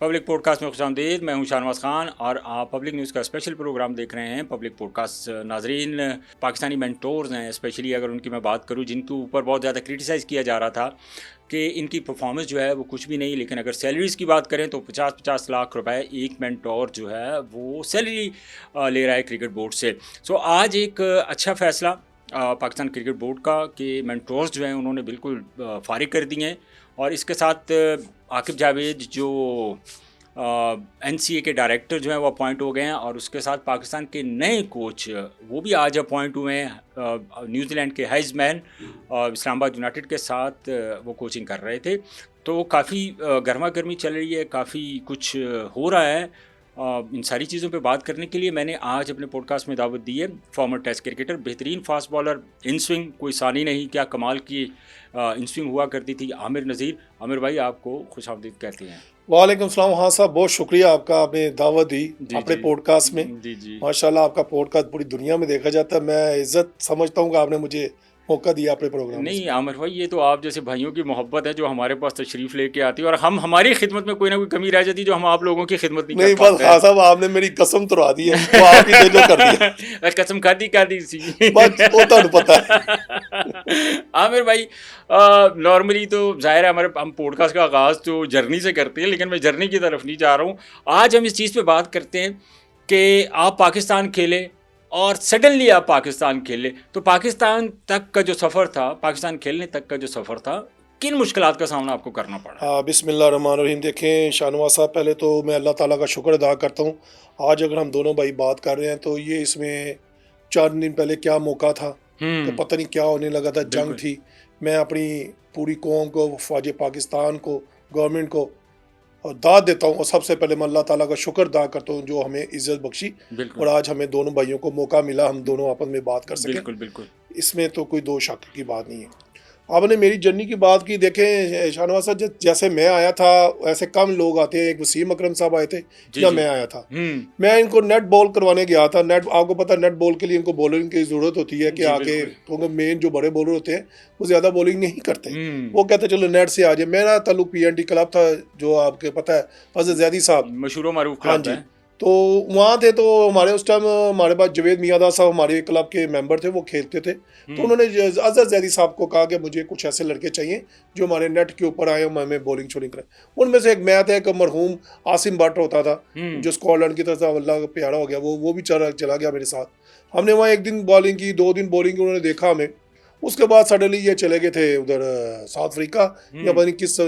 Public podcast में खुशामदीद। मैं हूं शाहनवाज खान और आप पब्लिक न्यूज़ का स्पेशल प्रोग्राम देख रहे हैं। पब्लिक पॉडकास्ट नाजरीन, पाकिस्तानी मेंटोर्स हैं, स्पेशली अगर उनकी मैं बात करूं, जिनके ऊपर बहुत ज़्यादा क्रिटिसाइज़ किया जा रहा था कि इनकी परफॉर्मेंस जो है वो कुछ भी नहीं, लेकिन अगर सैलरीज़ की बात करें तो 50-50 लाख रुपए एक मेंटोर जो है वो सैलरी ले रहा है क्रिकेट बोर्ड से। सो आज एक अच्छा फ़ैसला पाकिस्तान क्रिकेट बोर्ड का कि मेंटोर्स जो हैं उन्होंने बिल्कुल फारिग कर दिए हैं, और इसके साथ आकिब जावेद जो NCA के डायरेक्टर जो हैं वो अपॉइंट हो गए हैं, और उसके साथ पाकिस्तान के नए कोच वो भी आज अपॉइंट हुए हैं। न्यूजीलैंड के हाइजमैन इस्लामाबाद यूनाइटेड के साथ वो कोचिंग कर रहे थे। तो काफ़ी गर्मा गर्मी चल रही है, काफ़ी कुछ हो रहा है। इन सारी चीज़ों पे बात करने के लिए मैंने आज अपने पॉडकास्ट में दावत दी है फॉर्मर टेस्ट क्रिकेटर, बेहतरीन फास्ट बॉलर, इन स्विंग कोई सानी नहीं, क्या कमाल की इन स्विंग हुआ करती थी, आमिर नज़ीर। आमिर भाई, आपको खुशामदीद कहते हैं। वालेकुम सलाम। हाँ साहब, बहुत शुक्रिया आपका, आपने दावत दी अपने पॉडकास्ट में। जी माशाल्लाह, आपका पॉडकास्ट पूरी दुनिया में देखा जाता है। मैं इज्जत समझता हूँ कि आपने मुझे मौका दिया अपने प्रोग्राम में। नहीं आमिर भाई, ये तो आप जैसे भाइयों की मोहब्बत है जो हमारे पास तशरीफ़ लेके आती है, और हम हमारी खिदमत में कोई ना कोई कमी रह जाती है जो हम आप लोगों की खिदमत नहीं कर बस हाँ साहब, आपने मेरी कसम तुड़ा दी है, वो आप ही ने जो कर दिया। कसम खादी सी बस वो तो पता है। आमिर भाई, नॉर्मली तो जाहिर है हम पॉडकास्ट का आगाज़ तो जर्नी से करते हैं, लेकिन मैं जर्नी की तरफ नहीं जा रहा हूँ। आज हम इस चीज़ पे बात करते हैं कि आप पाकिस्तान खेले और सडनली आप पाकिस्तान खेले, तो पाकिस्तान तक का जो सफ़र था, पाकिस्तान खेलने तक का जो सफ़र था, किन मुश्किलात का सामना आपको करना पड़ा? हाँ, बिस्मिल्लाहिर्रहमानिर्रहीम। देखें शाहनवाज साहब, पहले तो मैं अल्लाह ताला का शुक्र अदा करता हूँ। आज अगर हम दोनों भाई बात कर रहे हैं तो ये इसमें 4 दिन पहले क्या मौका था कि पता नहीं क्या होने लगा था, जंग थी। मैं अपनी पूरी कौम को, फ़ौज पाकिस्तान को, गवर्नमेंट को और दाद देता हूँ, और सबसे पहले मैं अल्लाह ताला का शुक्र अदा करता हूँ जो हमें इज़्ज़त बख्शी और आज हमें दोनों भाइयों को मौका मिला, हम दोनों आपस में बात कर सकें। बिल्कुल। इसमें तो कोई दो शक की बात नहीं है। आपने मेरी जर्नी की बात की। देखें शाहनवाज साहब, जैसे मैं आया था ऐसे कम लोग आते हैं। एक वसीम अकरम साहब आए थे या मैं आया था। मैं इनको नेट बॉल करवाने गया था। नेट, आपको पता है नेट बॉल के लिए इनको बॉलिंग की ज़रूरत होती है कि आके, क्योंकि मेन जो बड़े बॉलर होते हैं वो ज़्यादा बॉलिंग नहीं करते। वो कहते चलो नेट से आ जाए। मेरा ताल्लुक PNT क्लब था, जो आपके पता है फजल जैदी साहब, मशहूर मारूफ हाँ जी, तो वहाँ थे। तो हमारे उस टाइम हमारे पास जवेद मियाँदा साहब हमारे क्लब के मेंबर थे, वो खेलते थे। तो उन्होंने अजहर जैदी साहब को कहा कि मुझे कुछ ऐसे लड़के चाहिए जो हमारे नेट के ऊपर आए, हमें बॉलिंग शोलिंग करें। उनमें से एक मैं था, एक मरहूम आसिम भट्ट होता था जो स्कॉटलैंड की तरफ से अल्लाह का प्यारा हो गया, वो भी चला गया मेरे साथ। हमने वहाँ एक दिन बॉलिंग की, 2 दिन बॉलिंग की, उन्होंने देखा हमें। उसके बाद सडनली ये चले गए थे उधर साउथ अफ्रीका या पता नहीं किस।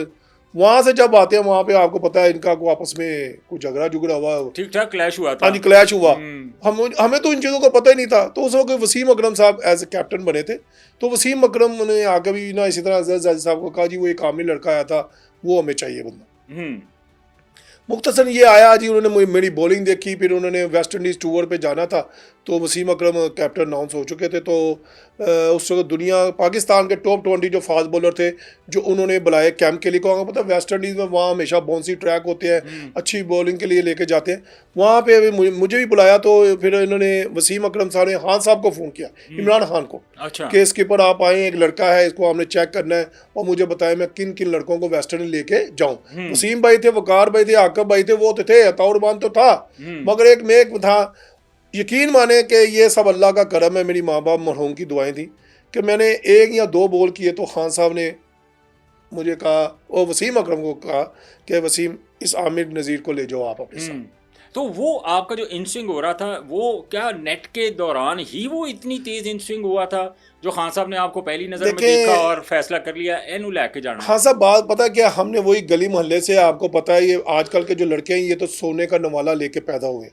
वहाँ से जब आते हैं वहाँ पे आपको पता है इनका को आपस में कुछ झगड़ा हुआ, ठीक ठाक क्लैश हुआ था। हाँ जी, क्लैश हुआ। हमें तो इन चीज़ों का पता ही नहीं था। तो उस वक्त वसीम अकरम साहब एज ए कैप्टन बने थे। तो वसीम अकरम ने आगे भी ना इसी तरह अजहर जैदी साहब को कहा जी वो एक आमिर लड़का आया था, वो हमें चाहिए बंदा। मुख्तसर ये आया जी, उन्होंने मेरी बॉलिंग देखी, फिर उन्होंने वेस्ट इंडीज़ टूर पे जाना था। तो वसीम अकरम कैप्टन अनाउंस हो चुके थे। तो उस वक्त दुनिया पाकिस्तान के टॉप 20 जो फास्ट बॉलर थे जो उन्होंने बुलाए कैंप के लिए। को पता वेस्ट इंडीज़ में वहाँ हमेशा बाउंसी ट्रैक होते हैं, अच्छी बॉलिंग के लिए लेके जाते हैं। वहाँ पे मुझे भी बुलाया। तो फिर इन्होंने वसीम अकरम साहब ने खान साहब को फ़ोन किया, इमरान खान को, कि स्किपर आप आए, एक लड़का है, इसको हमने चेक करना है और मुझे बताया मैं किन किन लड़कों को वेस्ट इंडीज लेके जाऊँ। वसीम भाई थे, वकार भाई थे, आकब भाई थे, वो तो थे, अताउरमान तो था, मगर एक में एक था। यकीन माने कि ये सब अल्लाह का करम है, मेरी माँ बाप मरहूम की दुआएं थी कि मैंने 1 या 2 बॉल किए तो खान साहब ने मुझे कहा, और वसीम अकरम को कहा कि वसीम इस आमिर नज़ीर को ले जाओ आप अपने साथ। तो वो आपका जो इन स्विंग हो रहा था वो क्या नेट के दौरान ही वो इतनी तेज इन स्विंग हुआ था जो खान साहब ने आपको पहली नजर में देखा और फैसला कर लिया एनू लेके जाना? हाँ साहब, बात पता क्या, हमने वही गली मोहल्ले से, आपको पता है ये आजकल के जो लड़के हैं ये तो सोने का नवाला लेके पैदा हुए।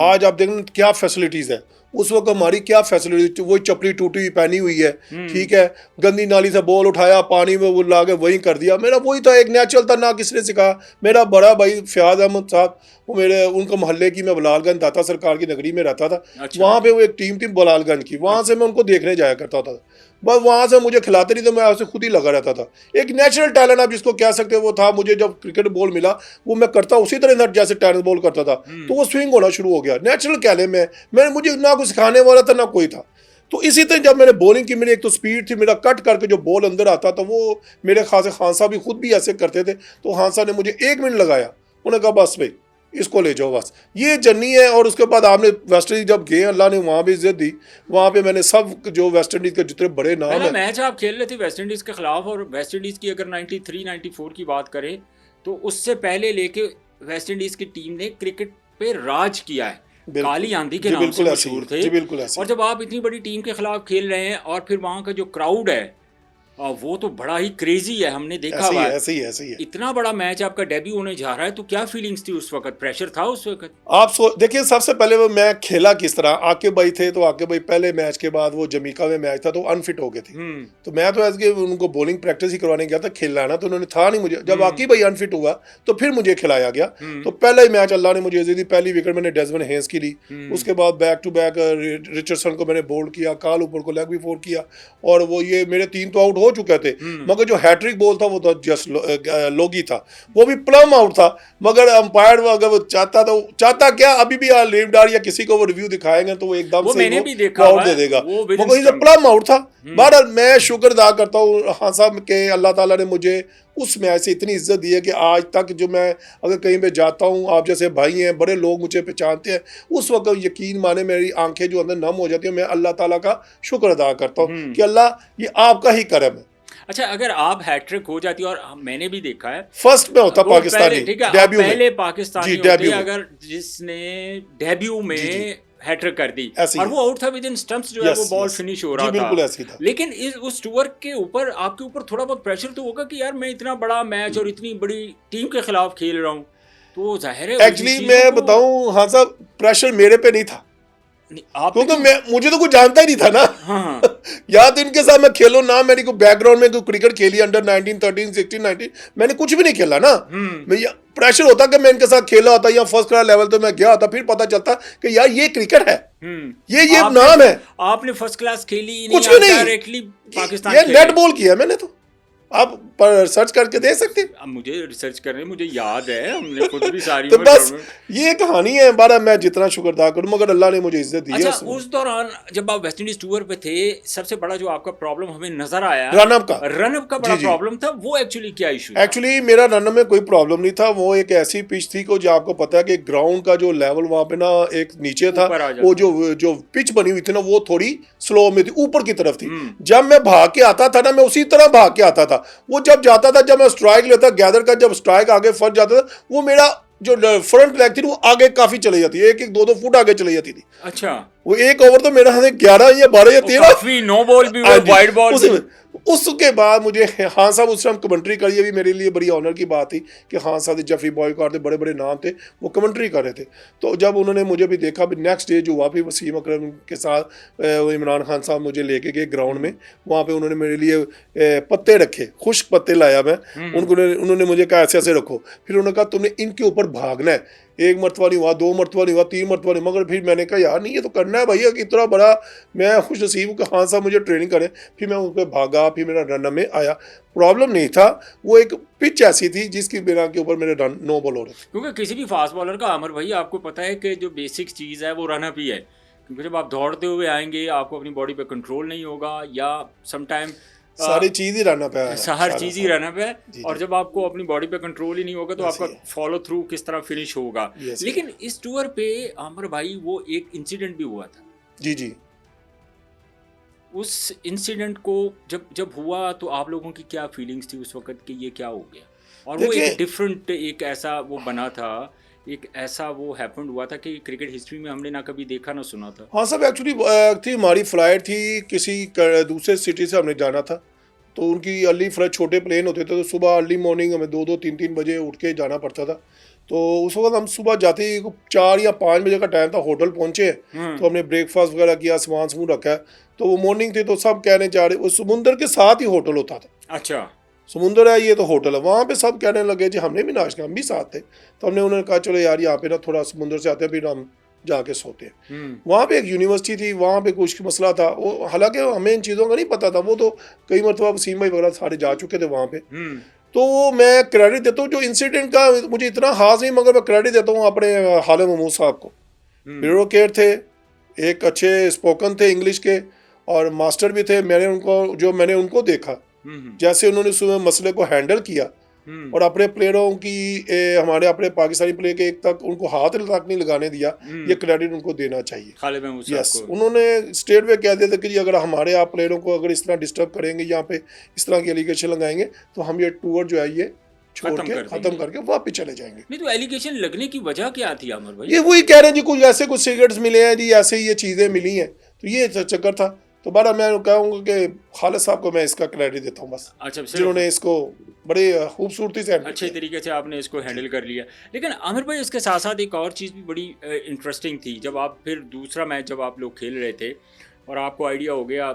आज आप देखें क्या फैसिलिटीज है, उस वक्त हमारी क्या फैसिलिटी, वही चपली टूटी हुई पहनी हुई है, ठीक है, गंदी नाली से बॉल उठाया, पानी में वो ला के वही कर दिया। मेरा वही था, एक नेचुरल था, ना किसी ने सिखाया। मेरा बड़ा भाई फयाज अहमद साहब, वो मेरे उनका मोहल्ले की, मैं बलालगंज दाता सरकार की नगरी में रहता था। वहाँ पे वो एक टीम थी बलालगंज की, वहाँ से मैं उनको देखने जाया करता था। बस वहाँ से मुझे खिलाते नहीं तो मैं आपसे खुद ही लगा रहता था। एक नेचुरल टैलेंट आप जिसको कह सकते हो वो था मुझे। जब क्रिकेट बॉल मिला वो मैं करता उसी तरह जैसे टेनिस बॉल करता था, तो वो स्विंग होना शुरू हो गया। नेचुरल कह ले, मैं मुझे ना कोई सिखाने वाला था ना कोई था। तो इसी तरह जब मैंने बॉलिंग की, मेरी एक तो स्पीड थी, मेरा कट करके जो बॉल अंदर आता था वो मेरे खास खान साहब भी खुद भी ऐसे करते थे। तो खान साहब ने मुझे 1 मिनट लगाया उन्होंने कहा बस भाई इसको ले जाओ बस, ये जर्नी है। और उसके बाद आपने वेस्ट इंडीज जब गए, अल्लाह ने वहाँ भी इज्जत दी, वहाँ पे मैंने सब जो वेस्ट इंडीज के जितने बड़े नाम पहला है। मैच आप खेल रहे थे वेस्ट इंडीज़ के खिलाफ, और वेस्ट इंडीज़ की अगर 93-94 की बात करें तो उससे पहले लेके वेस्ट इंडीज़ की टीम ने क्रिकेट पे राज किया है, काली आंधी के नाम से मशहूर थे। बिल्कुल ऐसे। और जब आप इतनी बड़ी टीम के खिलाफ खेल रहे हैं और फिर वहाँ का जो क्राउड है वो तो बड़ा ही क्रेजी है, हमने देखा हुआ है। ऐसे ही है। इतना बड़ा मैच आपका डेब्यू होने जा रहा है, तो क्या फीलिंग्स थी उस वक्त? प्रेशर था उस वक्त? आप देखिए, सबसे पहले वो मैं खेला किस तरह, आके भाई थे तो आके भाई पहले मैच के बाद वो जमीका में मैच था तो अनफिट हो गए थे, तो मैं तो ऐसे उनको बॉलिंग प्रैक्टिस ही करवाने गया था, खेलना ना तो उन्होंने था नहीं मुझे। जब आके भाई अनफिट हुआ तो फिर मुझे खिलाया गया, तो पहला ही मैच अल्लाह ने मुझे दी, पहली विकेट मैंने डेजमन हेंस की ली। उसके बाद बैक टू बैक रिचर्डसन को मैंने बोल्ड किया, काल ऊपर को लेग भी फोर किया, और वो ये मेरे 3 तो आउट हो चुके थे, मगर जो हैट्रिक बॉल था वो तो जस्ट लोगी था, वो भी प्लम आउट था। मगर अंपायर अगर वो चाहता क्या, अभी भी लेमडार या किसी को वो रिव्यू दिखाएंगे तो वो एकदम से मैंने भी देखा आउट दे देगा, मगर ये प्लम आउट था। बहरहाल मैं शुक्र अदा करता हूँ हाँ साहब के, अल्लाह ताला ने मुझे उस मैच से इतनी इज्जत दी है कि आज तक जो मैं अगर कहीं पे जाता हूँ, आप जैसे भाई हैं, बड़े लोग मुझे पहचानते हैं, उस वक्त यकीन माने मेरी आंखें जो अंदर नम हो जाती हैं, मैं अल्लाह ताला का शुक्र अदा करता हूँ कि अल्लाह ये आपका ही करम है। अच्छा, अगर आप हैट्रिक हो जाती, और मैंने भी देखा है फर्स्ट में होता पाकिस्तानी, ठीक है, डेब्यू में पहले पाकिस्तानी डेब्यू होते अगर जिसने डेब्यू में हैट्रिक कर दी, और वो आउट था विद इन स्टंप्स, जो है वो बॉल फिनिश हो रहा था। लेकिन उस टूर के ऊपर आपके ऊपर थोड़ा बहुत प्रेशर तो होगा कि यार मैं इतना बड़ा मैच और इतनी बड़ी टीम के खिलाफ खेल रहा हूँ, तो जाहिर है। एक्चुअली मैं बताऊं हाँ साहब, प्रेशर मेरे पे नहीं था, क्योंकि मुझे तो कुछ जानता ही नहीं था ना। हाँ। या तो इनके साथ मैं खेलो ना, मेरी को बैकग्राउंड में कोई क्रिकेट खेली अंडर 19, 13, 16, 19, मैंने कुछ भी नहीं खेला ना। प्रेशर होता कि मैं इनके साथ खेला होता या फर्स्ट क्लास लेवल तो मैं गया होता, फिर पता चलता कि यार ये क्रिकेट है, ये नाम है। आपने फर्स्ट क्लास खेली कुछ भी नहीं, डायरेक्टली पाकिस्तान ये नेट बॉल किया मैंने, तो आप पर सर्च करके देख सकते हैं। अब मुझे रिसर्च करने मुझे याद है, हमने खुद भी सारी तो बस ये कहानी है। बारह मैं जितना शुक्र अदा करूं, मगर अल्लाह ने मुझे इज्जत दी है। अच्छा, उस दौरान जब आप वेस्ट इंडीज टूर पे थे, सबसे बड़ा जो आपका प्रॉब्लम हमें नजर आया, रनअप का बड़ा प्रॉब्लम था, वो एक्चुअली क्या इशू? एक्चुअली मेरा रनअप में कोई प्रॉब्लम नहीं था, वो एक ऐसी पिच थी को जो आपको पता है कि ग्राउंड का जो लेवल वहाँ पे ना एक नीचे था, वो जो पिच बनी हुई थी ना वो थोड़ी स्लो में थी, ऊपर की तरफ थी। जब मैं भाग के आता था ना, मैं उसी तरह भाग के आता था। वो जब जाता था, जब मैं स्ट्राइक लेता गैदर का, जब स्ट्राइक आगे फंस जाता था, वो मेरा जो फ्रंट लेग थी वो आगे काफी चली जाती है, 1-1, 2-2 फुट आगे चली जाती थी। अच्छा, वो एक ओवर तो मेरा 11 या 12 या 13 नो बॉल भी, वाइड बॉल। उसके बाद मुझे हाँ साहब उस टाइम कमेंट्री करी, भी मेरे लिए बड़ी ऑनर की बात थी कि हाँ साहब जेफरी बॉयकॉट थे, बड़े बड़े नाम थे, वो कमेंट्री कर रहे थे। तो जब उन्होंने मुझे भी देखा, भी नेक्स्ट डे जो हुआ, फिर वसीम अकरम के साथ इमरान खान साहब मुझे लेके गए ग्राउंड में, वहाँ पे उन्होंने मेरे लिए पत्ते रखे, खुश्क पत्ते लाया मैं उन्होंने मुझे कहा ऐसे ऐसे रखो। फिर उन्होंने कहा तुमने इनके ऊपर भागना है, 1 मरतबा नहीं हुआ, 2 मरतबा नहीं हुआ, 3 मरतबा नहीं, मगर फिर मैंने कहा यार नहीं ये तो करना है भैया, इतना बड़ा मैं खुश नसीब हूँ कि हाँ साहब मुझे ट्रेनिंग करें। फिर मैं उस पर भागा, फिर मेरा रन में आया, प्रॉब्लम नहीं था, वो एक पिच ऐसी थी जिसकी बिना के ऊपर मेरे रन नो बॉल हो रहे थे। क्योंकि किसी भी फास्ट बॉलर का, अमर भाई आपको पता है कि जो बेसिक चीज़ है वो रन अप ही है, क्योंकि जब आप दौड़ते हुए आएंगे आपको अपनी बॉडी पे कंट्रोल नहीं होगा, या समटाइम सारी चीज़ ही रन पे है, हर चीज़ ही रन पे है। और जब आपको अपनी बॉडी पे कंट्रोल ही नहीं होगा तो आपका फॉलो थ्रू किस तरह फिनिश होगा। लेकिन इस टूर पे आमिर भाई वो एक इंसिडेंट भी हुआ था। जी, उस इंसिडेंट को जब हुआ तो आप लोगों की क्या फीलिंग्स थी उस वक्त कि ये क्या हो गया? और वो एक डिफरेंट, एक ऐसा वो बना था, एक ऐसा वो हैपेंड हुआ था कि क्रिकेट हिस्ट्री में हमने ना कभी देखा ना सुना था। हाँ सब एक्चुअली थी, हमारी फ्लाइट थी, किसी दूसरे सिटी से हमने जाना था, तो उनकी अर्ली फ्लाइट, छोटे प्लेन होते थे, तो सुबह अर्ली मॉर्निंग हमें 2-2, 3-3 बजे उठ के जाना पड़ता था। तो उस वक्त हम सुबह जाते ही 4 या 5 बजे का टाइम था, होटल पहुंचे, तो हमने ब्रेकफास्ट वगैरह किया, सामान समूह रखा है, तो वो मॉर्निंग थी, तो सब कहने जा रहे, वो समुंदर के साथ ही होटल होता था। अच्छा, समुंदर है ये तो होटल है, वहाँ पे सब कहने लगे जी हमने भी नाश्ता, हम भी साथ थे, तो उन्होंने कहा चलो यार यहाँ पे ना थोड़ा समुंदर से आते हैं, फिर हम जाके सोते हैं। वहाँ पे एक यूनिवर्सिटी थी, वहाँ पे कुछ मसला था, वो हालांकि हमें इन चीज़ों का नहीं पता था, वो तो कई मरतबा वसीम भाई वगैरह सारे जा चुके थे वहाँ पे। तो मैं क्रेडिट देता हूँ, जो इंसिडेंट का मुझे इतना खास नहीं, मगर मैं क्रेडिट देता हूँ अपने हालिम महमूद साहब को। ब्यूरो केयर थे, एक अच्छे स्पोकन थे इंग्लिश के, और मास्टर भी थे। मैंने उनको देखा, जैसे उन्होंने सुबह मसले को हैंडल किया, और अपने प्लेयरों की हमारे अपने पाकिस्तानी प्लेयर के एक तक उनको हाथ तक नहीं लगाने दिया, ये क्रेडिट उनको देना चाहिए। खालिद महमूद साहब यस, को उन्होंने स्टेट में कह दिया था कि जी अगर हमारे आप प्लेयरों को अगर इस तरह डिस्टर्ब करेंगे, यहाँ पे इस तरह की एलिगेशन लगाएंगे तो हम ये टूर जो है ये छोड़ के खत्म करके वापस चले जाएंगे। नहीं तो एलिगेशन लगने की वजह क्या थी आमिर भाई? ये वही कह रहे हैं जी, कुछ ऐसे कुछ सिगरेट्स मिले हैं जी, ऐसे ये चीज़ें मिली हैं, तो ये चक्कर था। तो बारा मैं कहूँगा कि खालिद साहब को मैं इसका क्रेडिट देता हूँ बस, अच्छा, जिन्होंने इसको बड़े खूबसूरती से अच्छे तरीके से आपने इसको हैंडल कर लिया। लेकिन आमिर भाई इसके साथ साथ एक और चीज़ भी बड़ी इंटरेस्टिंग थी, जब आप फिर दूसरा मैच जब आप लोग खेल रहे थे और आपको आइडिया हो गया,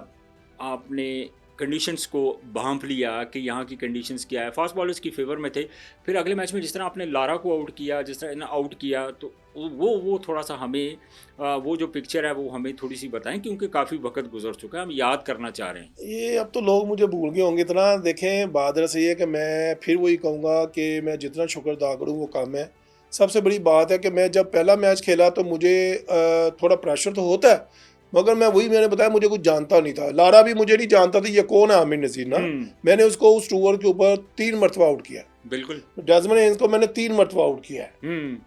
आपने कंडीशंस को भांप लिया कि यहाँ की कंडीशंस क्या है, फास्ट बॉलर्स की फेवर में थे। फिर अगले मैच में जिस तरह आपने लारा को आउट किया, जिस तरह आउट किया, तो वो थोड़ा सा हमें वो जो पिक्चर है वो हमें थोड़ी सी बताएं, क्योंकि काफ़ी वक्त गुजर चुका है, हम याद करना चाह रहे हैं। ये अब तो लोग मुझे भूल गए होंगे इतना। देखें, बात से ये कि मैं फिर वही कहूँगा कि मैं जितना शुक्र अदा करूँ वो कम है। सबसे बड़ी बात है कि मैं जब पहला मैच खेला तो मुझे थोड़ा प्रेशर तो होता है, मगर मैंने बताया मुझे कुछ जानता नहीं था। लारा भी मुझे नहीं जानता था ये कौन है आमिर नज़ीर ना। मैंने उसको उस टूर के ऊपर 3 मरतबा आउट किया। बिल्कुल, डेज़मंड हेन्स को मैंने 3 मरतबा आउट किया है।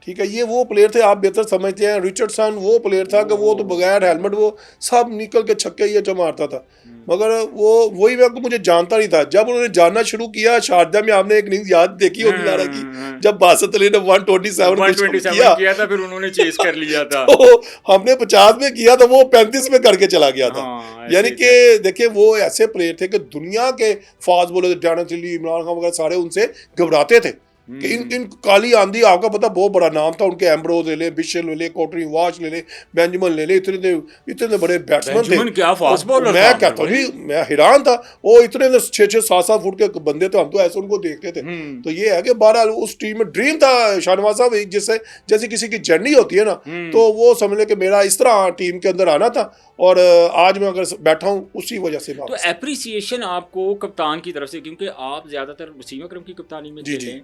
ठीक है, ये वो प्लेयर थे, आप बेहतर समझते हैं। रिचर्डसन वो प्लेयर था कि वो तो बगैर हेलमेट वो सब निकल के छक्के ये मारता था, मगर वो वही मुझे जानता नहीं था। जब उन्होंने जानना शुरू किया, शारजा में आपने एक इनिंग्स याद देखी होगी लारा की, जब बासत अली ने 127 किया था, फिर उन्होंने चेस कर लिया था। तो हमने 50 में किया था, वो 35 में करके चला गया था। यानी कि देखिए वो ऐसे प्लेयर थे कि दुनिया के फास्ट बॉलर डैनियल चिली, इमरान खान वगैरह सारे उनसे घबराते थे कि इन काली आंधी, आपका पता बहुत बड़ा नाम था उनके, एम्ब्रोज ले ले, बिशल ले ले, कोटरी वाश ले ले, बेंजामिन ले ले, इतने बड़े बैट्समैन थे। क्या फास्ट बॉलर, मैं कहता हूँ मैं हैरान था, वो इतने 6-6, 7-7 फुट के बंदे थे, हम तो ऐसे उनको देखते थे। तो ये है कि बहरहाल उस टीम में ड्रीम था शाहनवाज साहब, जिससे जैसे किसी की जर्नी होती है ना, तो वो समझ ले कि मेरा इस तरह टीम के अंदर आना था, और आज मैं अगर बैठा हूँ उसी वजह से। तो एप्रिसिएशन आपको कप्तान की तरफ से, क्योंकि आप ज़्यादातर वसीम अकरम की कप्तानी में खेले,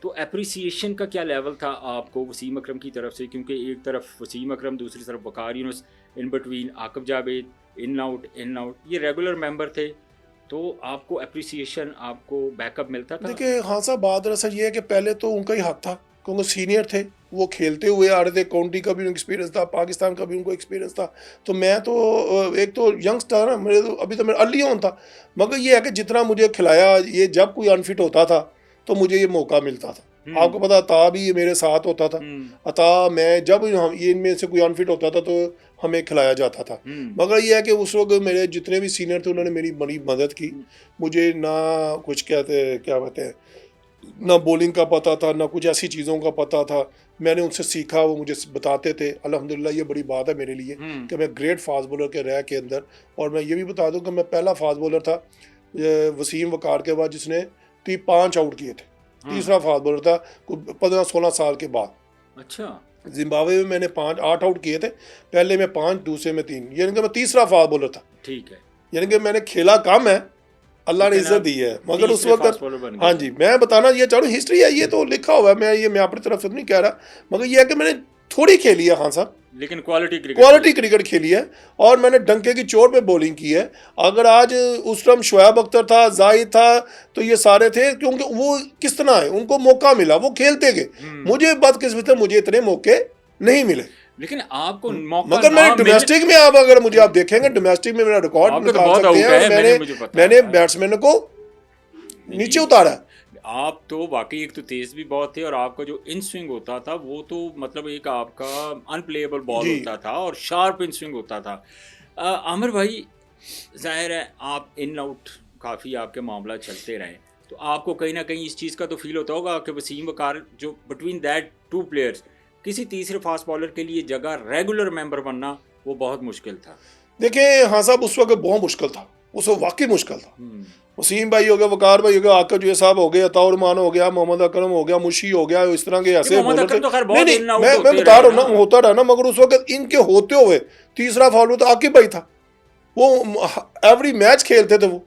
तो एप्रिसिएशन का क्या लेवल था आपको वसीम अकरम की तरफ से? क्योंकि एक तरफ वसीम अकरम, दूसरी तरफ Waqar Younis, in between Aqib Javed, in out, ये रेगुलर मेंबर थे, तो आपको एप्रिसिएशन, आपको बैकअप मिलता था? देखिए हाँ साहब, बात दरअसल ये है कि पहले तो उनका ही हक था, क्योंकि सीनियर थे, वो खेलते हुए आ रहे थे, काउंटी का भी उनको एक्सपीरियंस था, पाकिस्तान का भी उनको एक्सपीरियंस था। तो मैं तो एक तो यंगस्टर ना, मेरे तो अभी तो मेरा अर्ली ऑन था, मगर ये है कि जितना मुझे खिलाया, ये जब कोई अनफिट होता था तो मुझे ये मौका मिलता था। आपको पता, अता भी ये मेरे साथ होता था। अता मैं जब हम ये इनमें से कोई अनफिट होता था तो हमें खिलाया जाता था। मगर ये है कि उस वक्त मेरे जितने भी सीनियर थे उन्होंने मेरी बड़ी मदद की। मुझे ना कुछ क्या कहते हैं, ना बॉलिंग का पता था, ना कुछ ऐसी चीज़ों का पता था। मैंने उनसे सीखा, वो मुझे बताते थे। अल्हम्दुलिल्लाह ये बड़ी बात है मेरे लिए कि मैं ग्रेट फास्ट बॉलर के रह के अंदर। और मैं ये भी बता दूं कि मैं पहला फास्ट बॉलर था वसीम वकार के बाद जिसने 5 आउट किए थे। तीसरा फास्ट बॉलर था 15-16 साल के बाद। अच्छा, जिम्बाब्वे में मैंने 8 आउट किए थे, पहले में 5, दूसरे में 3, यानी कि मैं तीसरा फास्ट बॉलर था। ठीक है, यानी कि मैंने खेला कम है, अल्लाह ने इज्जत दी है, मगर उस वक्त हाँ जी, मैं बताना ये चाहूँ, हिस्ट्री है, ये तो लिखा हुआ है, मैं अपनी तरफ से नहीं कह रहा, मगर ये है कि मैंने थोड़ी खेली है खान साहब, लेकिन क्वालिटी क्रिकेट खेली है, और मैंने डंके की चोट पे बॉलिंग की है। अगर आज उस टाइम शोएब अख्तर था, जाहिद था, तो ये सारे थे, क्योंकि वो किस तरह है, उनको मौका मिला, वो खेलते गए। मुझे बदकिस्मत है, मुझे इतने मौके नहीं मिले। लेकिन आपको मौका, मगर मैंने डोमेस्टिक में, अगर मुझे आप देखेंगे डोमेस्टिक में मेरा रिकॉर्ड निकाल सकते हैं, मैंने बैट्समैन को नीचे उतारा। आप तो वाकई एक तो तेज भी बहुत थे, और आपका जो इन स्विंग होता था वो तो मतलब एक आपका अनप्लेएबल बॉल होता था, और शार्प इन स्विंग होता था। आमिर भाई, जाहिर है आप इन आउट काफ़ी आपके मामला चलते रहे, तो आपको कहीं ना कहीं इस चीज़ का तो फील होता होगा कि वसीम वकार जो बिटवीन दैट 2 प्लेयर्स, किसी तीसरे फास्ट बॉलर के लिए जगह रेगुलर मेंबर बनना वो बहुत मुश्किल था। देखिए हाँ साहब, उस वक्त बहुत मुश्किल था, उस वक्त वाकई मुश्किल था। वसीम भाई हो गया, वकार भाई हो गया, आकिब जो साहब हो गया, अताउर रहमान हो गया, मोहम्मद अकरम हो गया, मुशी हो गया, इस तरह के ऐसे बॉलर थे। नहीं, मैं बता रहा हूँ ना, होता रहा ना, मगर उस वक्त इनके होते हुए तीसरा फाउल तो आकिब भाई था। वो एवरी मैच खेलते थे, वो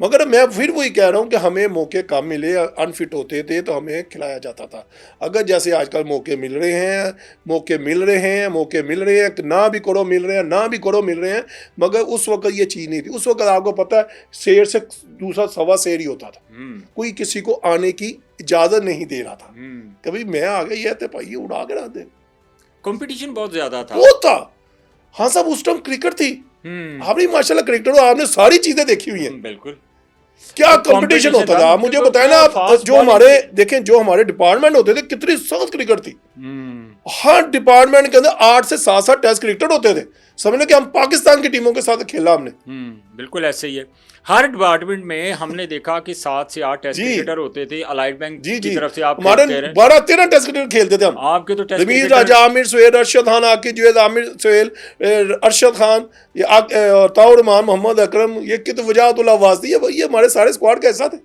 मगर मैं फिर वही कह रहा हूँ कि हमें मौके कम मिले, अनफिट होते थे तो हमें खिलाया जाता था। अगर जैसे आजकल मौके मिल रहे हैं, कि ना भी करो मिल रहे हैं, ना भी करो मिल रहे हैं, मगर उस वक्त ये चीज़ नहीं थी। उस वक्त आपको पता है शेर से दूसरा सवा शेर ही होता था, कोई किसी को आने की इजाज़त नहीं दे रहा था। कभी मैं आ गई है तो भाई उड़ा के रख दे, कंपटीशन बहुत ज़्यादा था। वो था। हाँ साहब, उस टाइम क्रिकेट थी। आपने माशाल्लाह क्रिकेटर हो, आपने सारी चीज़ें देखी हुई हैं। बिल्कुल, क्या कंपटीशन होता था। मुझे बताया ना आप, जो हमारे देखें, जो हमारे डिपार्टमेंट होते थे कितनी सख्त क्रिकेट थी। हर डिपार्टमेंट के अंदर 8 से 7 टेस्ट क्रिकेटर होते थे। समझ लो कि हम पाकिस्तान की टीमों के साथ खेला हमने। बिल्कुल ऐसे ही है। हर डिपार्टमेंट में हमने देखा कि 7 से 8 टेस्ट क्रिकेटर होते थे। अलाइड बैंक की तरफ से आप हमारे 12-13 टेस्ट क्रिकेट खेलते थे हम। आपके तो टेस्ट रमीज राजा, आमिर सुहेल, अरशद खान, आकिब जुवैद, आमिर सुहेल, अरशद खान, ये ताउर रहमान, मोहम्मद अकरम, ये कित वजाहतुल्लाह वास्ती, ये हमारे सारे स्क्वाड का हिस्सा थे।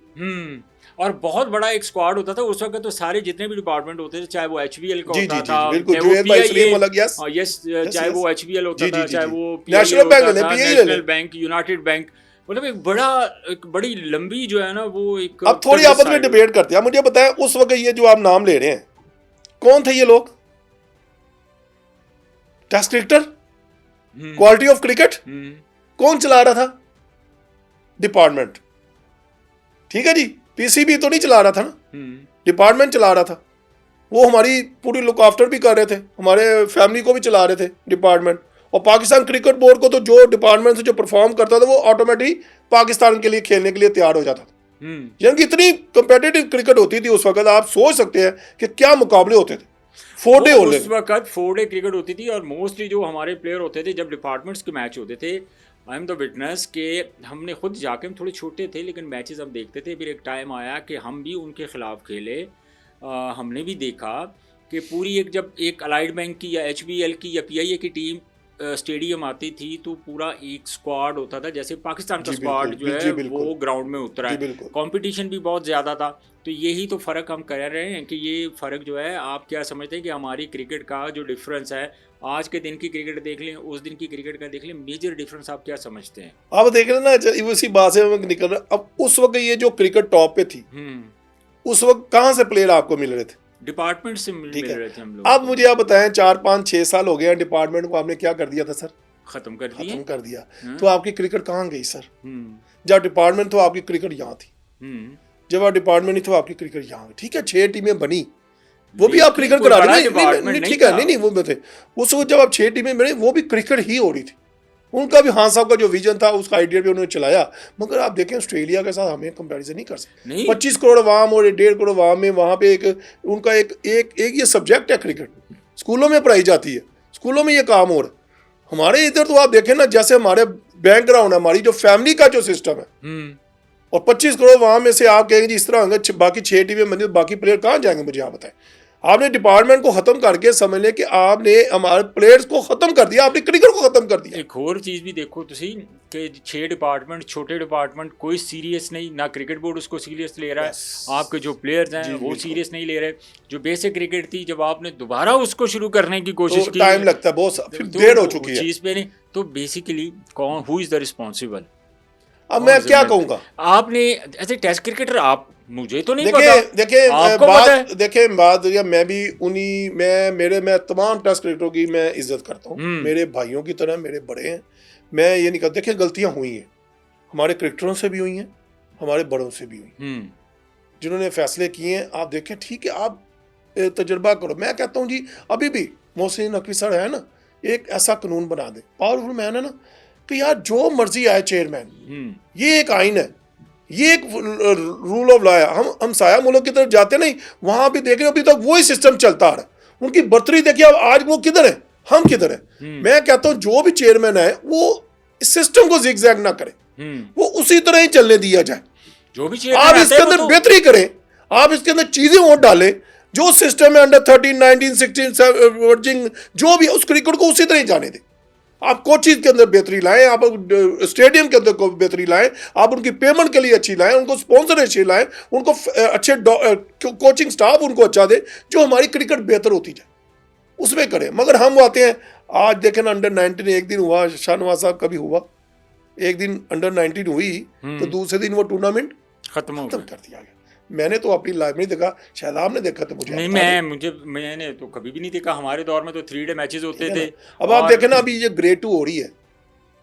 और बहुत बड़ा एक स्क्वाड होता था उस वक्त। तो सारे जितने भी डिपार्टमेंट होते थे, चाहे वो HBL का होता था, चाहे वो HBL होता था, चाहे वो नेशनल बैंक, यूनाइटेड बैंक, मतलब एक बड़ी लंबी जो है ना वो एक। अब थोड़ी आपस में डिबेट करते हैं। मुझे बताएं उस वक्त ये जो आप नाम ले रहे हैं, कौन थे ये लोग? Test cricketer, quality of cricket कौन चला रहा था? डिपार्टमेंट। ठीक है जी, PCB तो नहीं चला रहा था ना, डिपार्टमेंट चला रहा था। वो हमारी पूरी लुक आफ्टर भी कर रहे थे, हमारे फैमिली को भी चला रहे थे डिपार्टमेंट। और पाकिस्तान क्रिकेट बोर्ड को तो जो डिपार्टमेंट से जो परफॉर्म करता था वो ऑटोमेटिक पाकिस्तान के लिए खेलने के लिए तैयार हो जाता था। यानी कि इतनी कंपेटिटिव क्रिकेट होती थी उस वक्त। आप सोच सकते हैं कि क्या मुकाबले होते थे। 4 डे उस वक्त 4 डे क्रिकेट होती थी। और मोस्टली जो हमारे प्लेयर होते थे, जब डिपार्टमेंट्स के मैच होते थे, आई एम द विटनेस के हमने खुद जाके, हम थोड़े छोटे थे लेकिन मैचेस हम देखते थे। फिर एक टाइम आया कि हम भी उनके खिलाफ खेले। हमने भी देखा कि पूरी जब एक अलाइड बैंक की या HBL की या PIA की टीम स्टेडियम आती थी तो पूरा एक स्क्वाड होता था, जैसे पाकिस्तान का स्क्वाड जो है वो ग्राउंड में उतरा है। कंपटीशन भी बहुत ज़्यादा था। तो यही तो फ़र्क हम कर रहे हैं कि ये फ़र्क जो है, आप क्या समझते हैं कि हमारी क्रिकेट का जो डिफरेंस है, आज के दिन की क्रिकेट देख लें, उस दिन की क्रिकेट का देख लें, मेजर डिफरेंस आप क्या समझते हैं? आप देख रहे हैं ना, उसी बात से निकल रहा। अब उस वक्त ये जो क्रिकेट टॉप पे थी, उस वक्त कहाँ से प्लेयर आपको मिल रहे थे? डिपार्टमेंट से मिल रहे थे हम लोग। अब मुझे आप बताएं, 4-5-6 साल हो गए हैं, डिपार्टमेंट को आपने क्या कर दिया था सर? खत्म कर दिया। तो आपकी क्रिकेट कहाँ गई सर? जब डिपार्टमेंट तो आपकी क्रिकेट यहाँ थी, जब आप डिपार्टमेंट नहीं तो आपकी क्रिकेट यहाँ। ठीक है, 6 टीमें बनी, वो भी आप क्रिकेट करा रहे हैं। ठीक है, नहीं वो थे उस वक्त जब आप 6 टीमें बने, वो भी क्रिकेट ही हो रही थी। उनका भी खान साहब का जो विजन था, उसका आइडिया भी उन्होंने चलाया। मगर आप देखें ऑस्ट्रेलिया के साथ हमें कंपैरिजन नहीं कर सकते। 25 करोड़ आवाम और 1.5 करोड़ आवाम में वहाँ पे उनका एक ये सब्जेक्ट है क्रिकेट, स्कूलों में पढ़ाई जाती है, स्कूलों में ये काम हो रहा है। हमारे इधर तो आप देखें ना, जैसे हमारे बैकग्राउंड है, हमारी जो फैमिली का जो सिस्टम है, और 25 करोड़ आवाम में से आप कहेंगे जिस तरह होंगे बाकी 6 टीमें बनी, बाकी प्लेयर कहाँ जाएंगे? मुझे आप बताएं। आपने डिपार्टमेंट को खत्म करके समझ लें कि आपने हमारे प्लेयर्स को खत्म कर दिया, आपने क्रिकेट को खत्म कर दिया। एक और चीज़ भी देखो तुसी कि 6 डिपार्टमेंट, छोटे डिपार्टमेंट, कोई सीरियस नहीं, ना क्रिकेट बोर्ड उसको सीरियस ले रहा है, आपके जो प्लेयर्स हैं वो सीरियस नहीं ले रहे। जो बेसिक क्रिकेट थी, जब आपने दोबारा उसको शुरू करने की कोशिश की, टाइम लगता है बहुत, फिर देर हो चुकी है चीज़ पे नहीं। तो बेसिकली कौन, हु इज़ द रिस्पॉन्सिबल? अब मैं क्या कहूँगा, आपने ऐसे टेस्ट क्रिकेटर, आप, मुझे तो नहीं पता। देखें बात, मैं भी मैं तमाम टेस्ट क्रिकेटरों की मैं इज्जत करता हूँ, मेरे भाइयों की तरह, मेरे बड़े हैं। मैं ये नहीं कहता, देखिए गलतियाँ हुई हैं, हमारे क्रिकेटरों से भी हुई हैं, हमारे बड़ों से भी हुई, जिन्होंने फैसले किए हैं। आप देखें, ठीक है, आप तजुर्बा करो। मैं कहता हूँ जी, अभी भी मोहसिन नकवी सर है ना, एक ऐसा कानून बना दे, पावरफुल मैन है ना, कि यार जो मर्जी आए चेयरमैन, ये एक आइन है, ये एक रूल ऑफ लॉ है। हम साया मुल्क की तरफ जाते नहीं, वहां भी देख रहे अभी तक वही सिस्टम चलता आ रहा है। उनकी बर्तरी देखिए, अब आज वो किधर है, हम किधर है। मैं कहता हूं जो भी चेयरमैन है वो इस सिस्टम को जिगजैग ना करे, वो उसी तरह ही चलने दिया जाए। जो भी आप इसके अंदर बेहतरी करें, आप इसके अंदर चीजें और डालें, जो सिस्टम है अंडर 13, 19, 16 जो भी, उस क्रिकेट को उसी तरह ही जाने दें। आप कोचिंग के अंदर बेहतरी लाएं, आप स्टेडियम के अंदर को बेहतरी लाएं, आप उनकी पेमेंट के लिए अच्छी लाएं, उनको स्पॉन्सर अच्छी लाएं, उनको अच्छे कोचिंग स्टाफ उनको अच्छा दे, जो हमारी क्रिकेट बेहतर होती जाए, उसमें करें। मगर हम आते हैं, आज देखें ना, अंडर 19 एक दिन हुआ, शाहनवाज साहब कभी हुआ, एक दिन अंडर 19 हुई तो दूसरे दिन वो टूर्नामेंट खत्म कर दिया गया। मैंने तो अपनी लाइफ में देखा, शायद आपने देखा तो मुझे नहीं, मैंने तो कभी भी नहीं देखा। हमारे दौर में तो 3 डे मैचेस होते थे। अब आप देखें ना, अभी ये ग्रेड 2 हो रही है,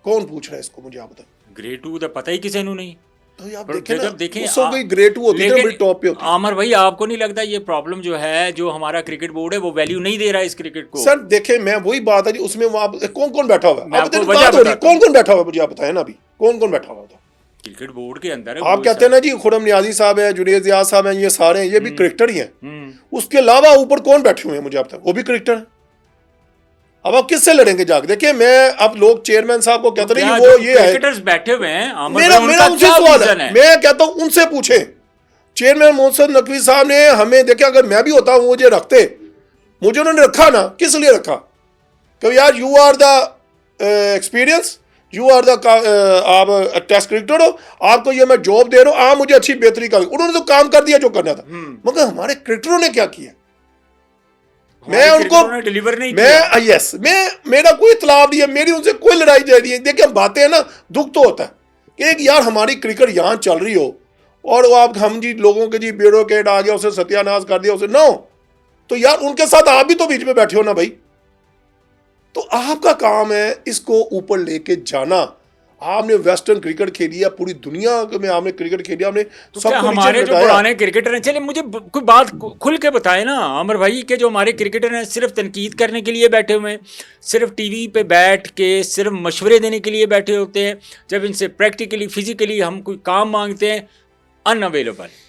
कौन पूछ रहा है इसको, मुझे आप बताएं। ग्रेड 2 तो पता ही किसी को नहीं। तो आप पर देखें ना, जब देखें उस वक्त ग्रेड 2 होती है ना, बड़ी टॉप पे होती है। आमर भाई, आपको नहीं लगता ये प्रॉब्लम जो है, जो हमारा क्रिकेट बोर्ड है वो वैल्यू नहीं दे रहा है इस क्रिकेट को? सर देखें, मैं वही बात है जी, उसमें वहाँ कौन कौन बैठा हुआ है, मैं आप आपको बताइए, वजह बात हो रही है, बताता कौन कौन बैठा हुआ है, मुझे आप बताएं ना, अभी कौन कौन बैठा हुआ था क्रिकेट बोर्ड के अंदर है। आप कहते हैं ना जी, खुरम नियाजी साहब है, जुनेद रियाज साहब हैं, ये सारे हैं, ये भी क्रिकेटर ही हैं। उसके अलावा ऊपर कौन बैठे हुए हैं, मुझे आप बताएं, वो भी क्रिकेटर है। अब आप किससे लड़ेंगे जाके? देखिए, मैं अब लोग चेयरमैन साहब को कहते हैं वो ये है, क्रिकेटर्स बैठे हुए हैं, मेरा उनसे सवाल है, मैं कहता हूं उनसे पूछे। चेयरमैन मोहसिन नकवी साहब ने हमें, देखिए अगर मैं भी होता हूं, मुझे रखते, मुझे उन्होंने रखा ना, किस लिए रखा? कभी यार you are the experience, you are the आप टेस्ट क्रिकेटर हो, आपको ये मैं जॉब दे रहा हूं, आप मुझे अच्छी बेहतरी कर। उन्होंने तो काम कर दिया जो करना था, मगर हमारे क्रिकेटरों ने क्या किया? मैं उनको डिलीवर नहीं किया। यस, मेरा कोई इतलाफ नहीं है, मेरी उनसे कोई लड़ाई झगड़ी नहीं है। देखिए बातें हैं ना, दुख तो होता है कि एक यार हमारी क्रिकेट यहाँ चल रही हो और वो आप हम जी लोगों के जी ब्यूरोक्रेट आ गया, उसे सत्यानाश कर दिया, उसे नो, तो यार उनके साथ आप भी तो बीच में बैठे हो ना भाई। तो आपका काम है इसको ऊपर लेके जाना। आपने वेस्टर्न क्रिकेट खेली है, पूरी दुनिया में आपने क्रिकेट खेली, आपने तो क्या हमारे जो पुराने क्रिकेटर हैं, चलिए मुझे कोई बात खुल के बताए ना अमर भाई, के जो हमारे क्रिकेटर हैं सिर्फ तनकीद करने के लिए बैठे हुए हैं, सिर्फ टीवी पे बैठ के सिर्फ मशवरे देने के लिए बैठे होते हैं, जब इनसे प्रैक्टिकली फिजिकली हम कोई काम मांगते हैं, अनअवेलेबल।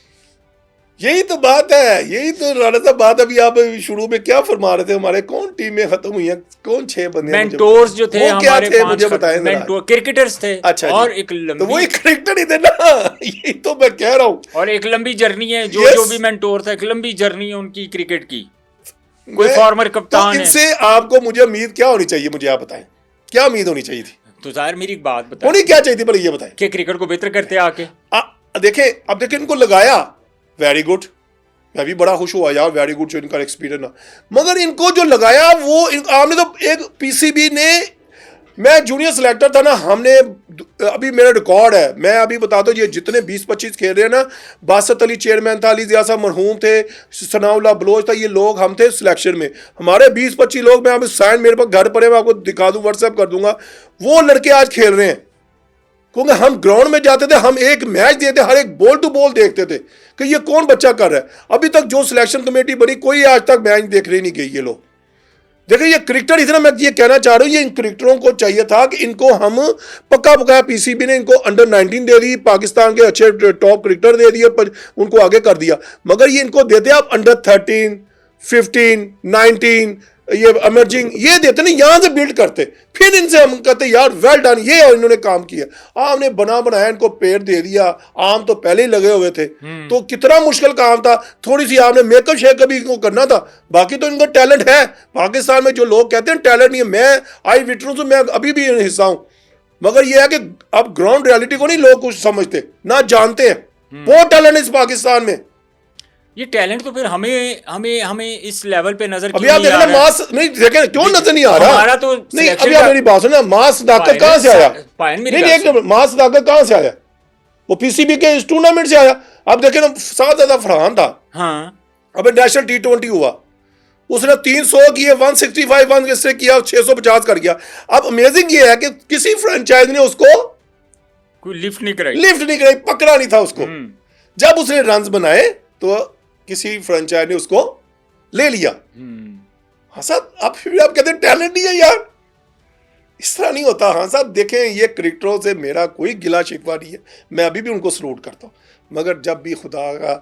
यही तो बात है, यही तो राणा साहब बात। अभी आप शुरू में क्या फरमा रहे थे, हमारे कौन टीमें खत्म हुई हैं, कौन 6 बंदे मेंटोर्स जो थे हमारे, थे मुझे बताएं। मेंटोर क्रिकेटर्स थे। अच्छा और एक लंबी, तो वही क्रिकेटर ही थे ना, यही तो मैं कह रहा हूँ। और एक लंबी जर्नी है, जो भी मेंटोर था, एक लंबी जर्नी है उनकी क्रिकेट की। कोई फॉर्मर कप्तान है। इनसे आपको मुझे उम्मीद क्या होनी चाहिए, मुझे आप बताएं, क्या उम्मीद होनी चाहिए थी? तो जाहिर मेरी एक बात बताएं, होनी क्या चाहिए थी, पर ये बताएं कि क्रिकेट को बेहतर करते आके। देखें, अब देखें इनको लगाया, वेरी गुड, मैं भी बड़ा खुश हुआ यार, वेरी गुड जो इनका एक्सपीरियंस ना, मगर इनको जो लगाया वो आपने तो एक पीसीबी ने, मैं जूनियर सिलेक्टर था ना, हमने अभी मेरा रिकॉर्ड है, मैं अभी बताता हूँ, ये जितने 20-25 खेल रहे हैं ना, बासत अली चेयरमैन था, अली जिया साहब मरहूम थे, सनाउल्लाह बलोच था, ये लोग हम थे सिलेक्शन में, हमारे 20-25 लोग, मैं अभी साइन मेरे पास घर पर है, मैं आपको दिखा दूँ, व्हाट्सएप कर दूंगा, वो लड़के आज खेल रहे हैं। क्योंकि हम ग्राउंड में जाते थे, हम एक मैच देते, हर एक बॉल टू बॉल देखते थे कि ये कौन बच्चा कर रहा है। अभी तक जो सिलेक्शन कमेटी बनी, कोई आज तक मैच देख रही नहीं गई। ये लोग देखिए, ये क्रिकेटर, इतना मैं ये कहना चाह रहा हूँ, ये इन क्रिकेटरों को चाहिए था कि इनको हम पक्का पकाया, पीसीबी ने इनको अंडर 19 दे दी, पाकिस्तान के अच्छे टॉप क्रिकेटर दे दिए, पर उनको आगे कर दिया, मगर ये इनको देते आप अंडर 13, 15, 19, ये इमर्जिंग ये देते ना, यहां से बिल्ड करते, फिर इनसे हम कहते यार वेल डन, ये और इन्होंने काम किया। आपने बना बनाया इनको पेड़ दे दिया, आम तो पहले ही लगे हुए थे, तो कितना मुश्किल काम था। थोड़ी सी आपने मेकअप शेकअप भी इनको करना था, बाकी तो इनका टैलेंट है। पाकिस्तान में जो लोग कहते हैं टैलेंट नहीं है, मैं आई विटनेस हूं, मैं अभी भी हिस्सा हूं, मगर ये है कि अब ग्राउंड रियलिटी को नहीं लोग कुछ समझते ना जानते हैं। बहुत टैलेंट है इस पाकिस्तान में। ये टैलेंट तो फिर हमें इस लेवल पे नजर अभी आप देखना, मास नहीं देखें, क्यों नजर नहीं आ रहा हमारा तो नहीं। अभी आप मेरी बात सुना, मास सदाकत कहां से आया? नहीं, मास सदाकत कहां से आया? वो पीसीबी के इस टूर्नामेंट से आया। अब देखें ना, 7 ज्यादा फरहान था, हाँ, अब नेशनल T20 हुआ, उसने 300 किए, 165 वन इससे किया, 650 कर गया। अब अमेजिंग ये है कि किसी फ्रेंचाइज ने उसको कोई लिफ्ट नहीं कराई, पकड़ा नहीं था उसको। जब उसने रन्स बनाए तो किसी फ्रेंचाइज ने उसको ले लिया। हाँ साहब, आप फिर आप कहते हैं टैलेंट नहीं है यार, इस तरह नहीं होता। हाँ साहब, देखें, ये क्रिकेटरों से मेरा कोई गिला शिकवा नहीं है, मैं अभी भी उनको सलूट करता हूँ, मगर जब भी खुदा का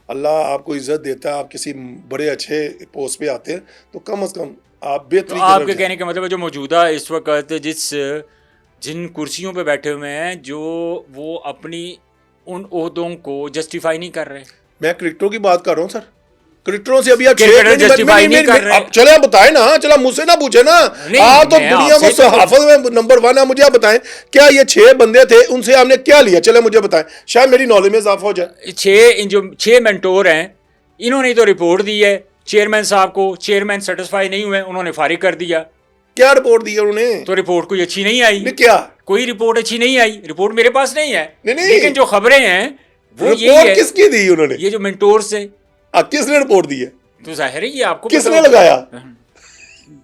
अल्लाह आपको इज्जत देता है, आप किसी बड़े अच्छे पोस्ट पे आते हैं, तो कम से कम आप बेहतरीन। तो आपके कहने का मतलब है जो मौजूदा इस वक्त जिन कुर्सियों पे बैठे हुए हैं, जो वो अपनी उन ओहदों को जस्टिफाई नहीं कर रहे। मैं क्रिकेटरों की बात कर रहा हूँ सर, क्रिकेटरों से अभी जस्टिफाई नहीं कर रहे। चले आप बताएं ना, चला मुझसे ना पूछे ना, आप तो दुनिया को सहाफत में नंबर 1 है। मुझे आप बताएं, क्या ये 6 बंदे थे, उनसे आपने क्या लिया? चले मुझे बताएं, शायद मेरी नॉलेज में इजाफा हो जाए। जो 6 मेंटोर हैं, इन्होंने तो रिपोर्ट दी है चेयरमैन साहब को, चेयरमैन सेटिस्फाई नहीं हुए, उन्होंने फारिग कर दिया। क्या रिपोर्ट दी है उन्होंने? तो रिपोर्ट कोई अच्छी नहीं आई। क्या कोई रिपोर्ट अच्छी नहीं आई, रिपोर्ट मेरे पास नहीं है, नहीं। लेकिन जो खबरें हैं वो यही रिपोर्ट है। किसकी दी उन्होंने? ये जो मेंटोर्स है। किसने रिपोर्ट दी है? तो जाहिर है ये आपको किसने लगाया?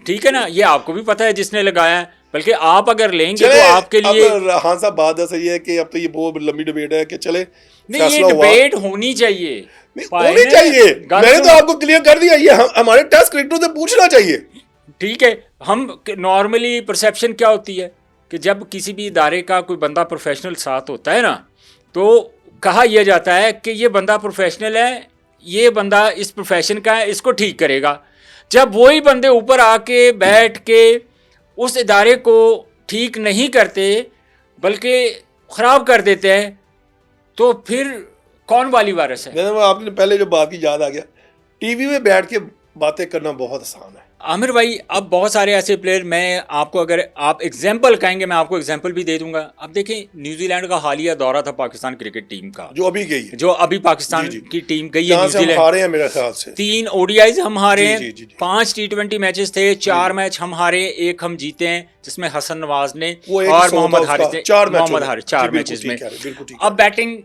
ठीक है ना, ये आपको भी पता है जिसने लगाया है। बल्कि आप अगर लेंगे तो आपके लिए हाँ साहब, बात ऐसा ये है कि अब तो ये बहुत लंबी डिबेट है कि चले नहीं, ये डिबेट होनी चाहिए, होनी चाहिए। मैंने तो आपको क्लियर कर दिया, ये हमारे टेस्ट क्रिकेटरों से पूछना चाहिए। ठीक है, हम नॉर्मली परसेप्शन क्या होती है कि जब किसी भी इदारे का कोई बंदा प्रोफेशनल साथ होता है ना, तो कहा यह जाता है कि ये बंदा प्रोफेशनल है, ये बंदा इस प्रोफेशन का है, इसको ठीक करेगा। जब वही बंदे ऊपर आके बैठ के उस इदारे को ठीक नहीं करते बल्कि ख़राब कर देते हैं, तो फिर कौन वाली वारिस है? आपने पहले जो बात की याद आ गया, टीवी में बैठ के बातें करना बहुत आसान है आमिर भाई। अब बहुत सारे ऐसे प्लेयर, मैं आपको अगर आप एग्जाम्पल कहेंगे मैं आपको एग्जाम्पल भी दे दूंगा। अब देखें, न्यूजीलैंड का हालिया दौरा था पाकिस्तान क्रिकेट टीम का, जो अभी गई है, जो अभी पाकिस्तान की टीम गई है न्यूजीलैंड। हारे हैं मेरे ख्याल से 3 ODIs हम हारे हैं, जी, जी, जी। 5 T20 मैचेस थे, 4 मैच हम हारे, 1 हम जीते हैं, जिसमें हसन नवाज ने वो और मोहम्मद हारिस ने, 4 मैचेस मैचेस में। बिल्कुल ठीक। अब बैटिंग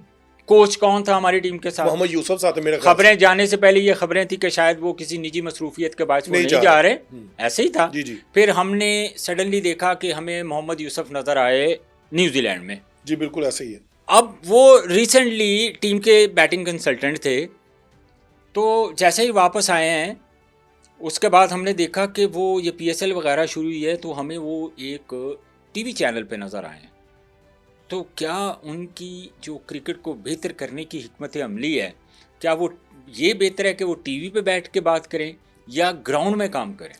कोच कौन था हमारी टीम के साथ? मोहम्मद यूसुफ साथ मेरे ख्याल खबरें जाने से पहले ये खबरें थी कि शायद वो किसी निजी मसरूफियत के बायस नहीं जा रहे, ऐसे ही था। जी। फिर हमने सडनली देखा कि हमें मोहम्मद यूसुफ नजर आए न्यूजीलैंड में। जी बिल्कुल ऐसे ही है। अब वो रिसेंटली टीम के बैटिंग कंसल्टेंट थे, तो जैसे ही वापस आए हैं उसके बाद हमने देखा कि वो ये PSL वगैरह शुरू हुई है, तो हमें वो एक TV चैनल पे नज़र आए हैं। तो क्या उनकी जो क्रिकेट को बेहतर करने की हिकमत अमली है, क्या वो ये बेहतर है कि वो टीवी पे बैठ के बात करें या ग्राउंड में काम करें?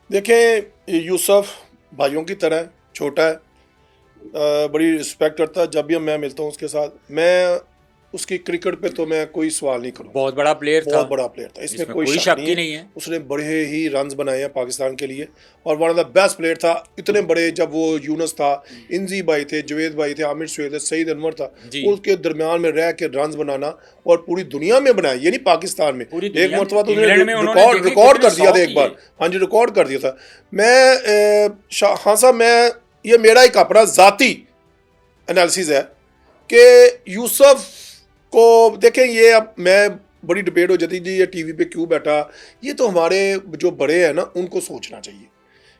देखें, यूसुफ भाइयों की तरह छोटा है, बड़ी रिस्पेक्ट करता है। जब भी मैं मिलता हूँ उसके साथ, मैं उसकी क्रिकेट पे तो मैं कोई सवाल नहीं करूँ। बहुत बड़ा प्लेयर था, बहुत बड़ा प्लेयर था, इसमें कोई शक नहीं है। उसने बड़े ही रन्स बनाए हैं पाकिस्तान के लिए, और one of the best player था। इतने बड़े, जब वो यूनुस था, इंजी भाई थे, जवेद भाई थे, आमिर सुहेल थे, सईद अनवर था, उसके दरमियान में रह के रन्स बनाना, और पूरी दुनिया में बनाया, ये नहीं पाकिस्तान में। एक मरतबा तो रिकॉर्ड कर दिया था एक बार। हाँ जी, रिकॉर्ड कर दिया था। हाँ साहब, मैं ये मेरा एक अपना ज़ाती एनालिसिस है कि यूसुफ को देखें, ये अब मैं बड़ी डिबेट हो जाती जी ये टीवी पे क्यों बैठा। ये तो हमारे जो बड़े हैं ना, उनको सोचना चाहिए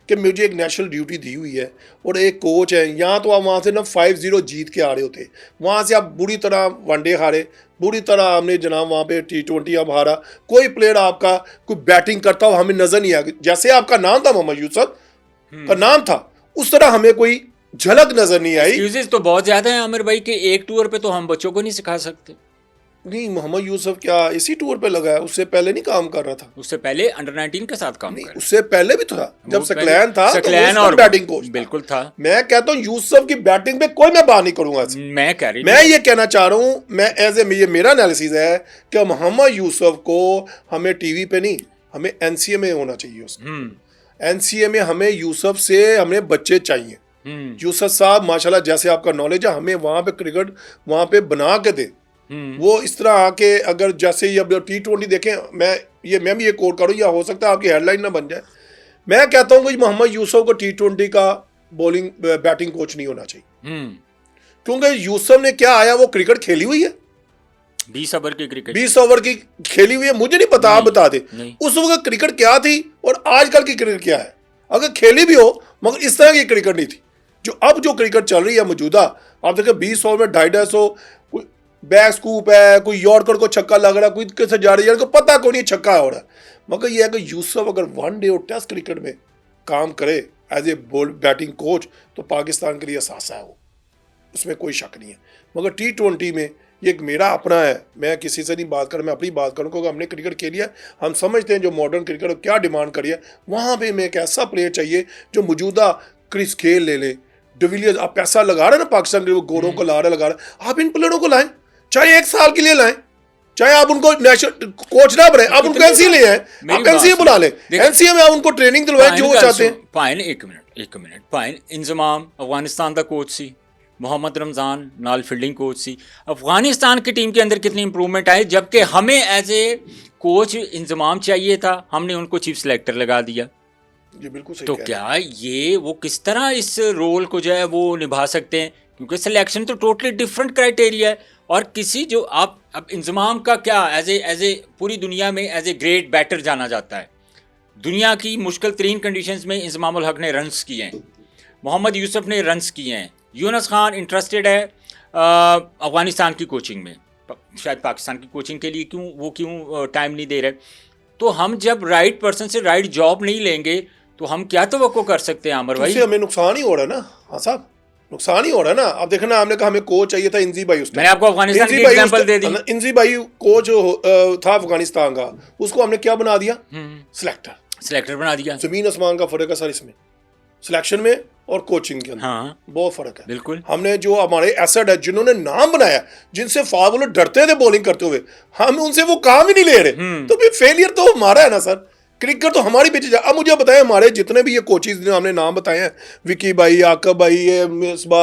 कि मुझे एक नेशनल ड्यूटी दी हुई है और एक कोच है। यहाँ तो आप वहाँ से ना 5-0 जीत के आ रहे होते, वहाँ से आप बुरी तरह वनडे हारे, बुरी तरह हमने जनाब वहाँ पे T20 अब हारा। कोई प्लेयर आपका कोई बैटिंग करता हो हमें नज़र नहीं आया। जैसे आपका नाम था मोहम्मद यूसुफ का नाम था, उस तरह हमें कोई झलक नजर नहीं आई। एक्सक्यूजेस तो बहुत ज्यादा है आमिर भाई, कि एक टूर पे तो हम बच्चों को नहीं सिखा सकते। नहीं, मोहम्मद यूसुफ क्या इसी टूर पे लगा है? उससे पहले नहीं काम कर रहा था? उससे पहले अंडर-19 के साथ काम कर रहा था। उससे पहले भी था, जब सकलैन था, सकलैन और बैटिंग कोच बिल्कुल था। मैं कहता हूँ यूसुफ की बैटिंग पे कोई मैं बात नहीं करूंगा। मैं ये कहना चाह रहा हूँ, मैं एज ए ये मेरा एनालिसिस है कि मोहम्मद यूसुफ को हमें टीवी पे नहीं, हमें NCA में होना चाहिए। उसका NCA में हमें यूसुफ से हमें बच्चे चाहिए। यूसुफ साहब माशाल्लाह, जैसे आपका नॉलेज है, हमें वहाँ पे क्रिकेट वहाँ पे बना के दे। वो इस तरह आके, अगर जैसे ये अब T20 देखें, मैं भी ये कोट करूँ, या हो सकता है आपकी हेडलाइन ना बन जाए। मैं कहता हूँ कि मोहम्मद यूसुफ को T20 का बॉलिंग बैटिंग कोच नहीं होना चाहिए, क्योंकि यूसुफ ने क्या आया, वो क्रिकेट खेली हुई है, 20 ओवर की क्रिकेट, 20 ओवर की खेली हुई है। मुझे नहीं पता, आप बता दे उस वक्त क्रिकेट क्या थी और आजकल की क्रिकेट क्या है। अगर खेली भी हो, मगर इस तरह की क्रिकेट नहीं थी जो अब जो क्रिकेट चल रही है मौजूदा। आप देखें 20 ओवर में 250 कोई बैक स्कूप है, कोई यॉर्कर को छक्का लग रहा है, कोई कैसे जा रही है, को पता को नहीं छक्का हो रहा है। मगर ये है कि यूसुफ अगर वनडे और टेस्ट क्रिकेट में काम करे एज ए बैटिंग कोच, तो पाकिस्तान के लिए असासा है वो, उसमें कोई शक नहीं है। मगर T20 में ये एक मेरा अपना है, मैं किसी से नहीं बात कर, मैं अपनी बात करूँ, क्योंकि हमने क्रिकेट खेली है, हम समझते हैं जो मॉडर्न क्रिकेट क्या डिमांड करी है। वहाँ पे मैं एक ऐसा प्लेयर चाहिए जो मौजूदा क्रिस गेल ले ले, डिविलियर्स। आप पैसा लगा रहे हैं ना पाकिस्तान के, वो गोरों को ला रहे, आप इन प्लेयरों को लाएं, चाहे 1 साल के लिए लाएं, चाहे आप उनको नेशनल कोच ना बने, आप उनको NCA ले आए, आप NCA बुला लें, NCA में आप उनको ट्रेनिंग दिलवाएं जो वो चाहते हैं। पाइन एक मिनट पाइन इंजमाम अफगानिस्तान का कोच सी, मोहम्मद रमज़ान नाल फील्डिंग कोच सी। अफगानिस्तान की टीम के अंदर कितनी इंप्रूवमेंट आई, जबकि हमें एज ए कोच इंजमाम चाहिए था, हमने उनको चीफ सेलेक्टर लगा दिया। जी बिल्कुल सही तो कह रहे क्या ये वो किस तरह इस रोल को जो है वो निभा सकते हैं, क्योंकि सिलेक्शन तो टोटली डिफरेंट क्राइटेरिया है। और किसी जो आप अब इंजमाम का क्या एज ए पूरी दुनिया में एज ए ग्रेट बैटर जाना जाता है। दुनिया की मुश्किल तरीन कंडीशंस में इंजमामुल हक ने रन्स किए हैं, मोहम्मद यूसुफ ने रन्स किए हैं, यूनुस खान इंटरेस्टेड है अफगानिस्तान की कोचिंग में, शायद पाकिस्तान की कोचिंग के लिए क्यों टाइम नहीं दे रहे। तो हम जब राइट पर्सन से राइट जॉब नहीं लेंगे तो हम क्या तवक्को कर सकते हैं आमिर हैं। भाई? उससे हमें नुकसान ही हो रहा है ना। हाँ साहब, नुकसान ही हो रहा है ना। अब देखना, हमने कहा हमें कोच चाहिए था इंजी भाई, मैंने आपको अफगानिस्तान की एग्जांपल दे दी। इंजी भाई कोच था अफगानिस्तान का, उसको हमने क्या बना दिया? सिलेक्टर बना दिया। जमीन आसमान का फर्क है सर इसमें, सिलेक्शन में और कोचिंग के अंदर। हाँ, बहुत फर्क है। बिल्कुल। हमने जो हमारे एसेट है, जिन्होंने नाम बनाया, जिनसे फास्ट बॉलर डरते थे बॉलिंग करते हुए, हम उनसे वो काम ही नहीं ले रहे, तो फिर फेलियर तो हमारा है ना सर। क्रिकेट तो हमारी पीछे जा। अब मुझे बताएं, हमारे जितने भी ये कोचेज ने हमने नाम बताए हैं, विकी भाई, आकब भाई, ये मिसबा,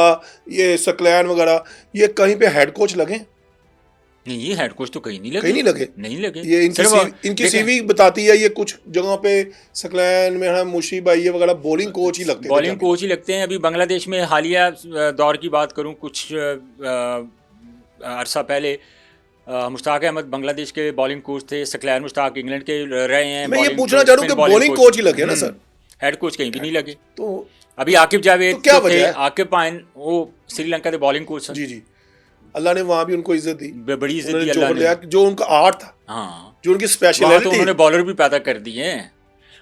ये सकलैन वगैरह, ये कहीं पे हेड कोच लगे? नहीं, ये हेड कोच तो कहीं नहीं लगे। कहीं नहीं लगे, नहीं लगे। ये इनकी सीवी बताती है, ये कुछ जगह पे सकलैन में हम मुशी भाई ये वगैरह बॉलिंग कोच ही लगते हैं, बॉलिंग कोच ही लगते हैं। अभी बांग्लादेश में हालिया दौर की बात करूं, कुछ अरसा पहले मुश्ताक अहमद बांग्लादेश के बॉलिंग कोच थे, सकलैन मुश्ताक इंग्लैंड के रहे हैं। मैं ये पूछना चाह रहा हूं कि बॉलिंग कोच ही लगे ना सर, हेड कोच कहीं भी नहीं लगे। तो अभी आकिब जावेद क्या वजह है? आकिब पाइन वो श्रीलंका के बॉलिंग कोच हैं। जी, अल्लाह ने वहां भी उनको इज्जत दी, बड़ी इज्जत दी अल्लाह ने। जो उनका आर्ट था, हाँ, जो उनकी स्पेशलिटी, तो उन्होंने बॉलर भी पैदा कर दिए हैं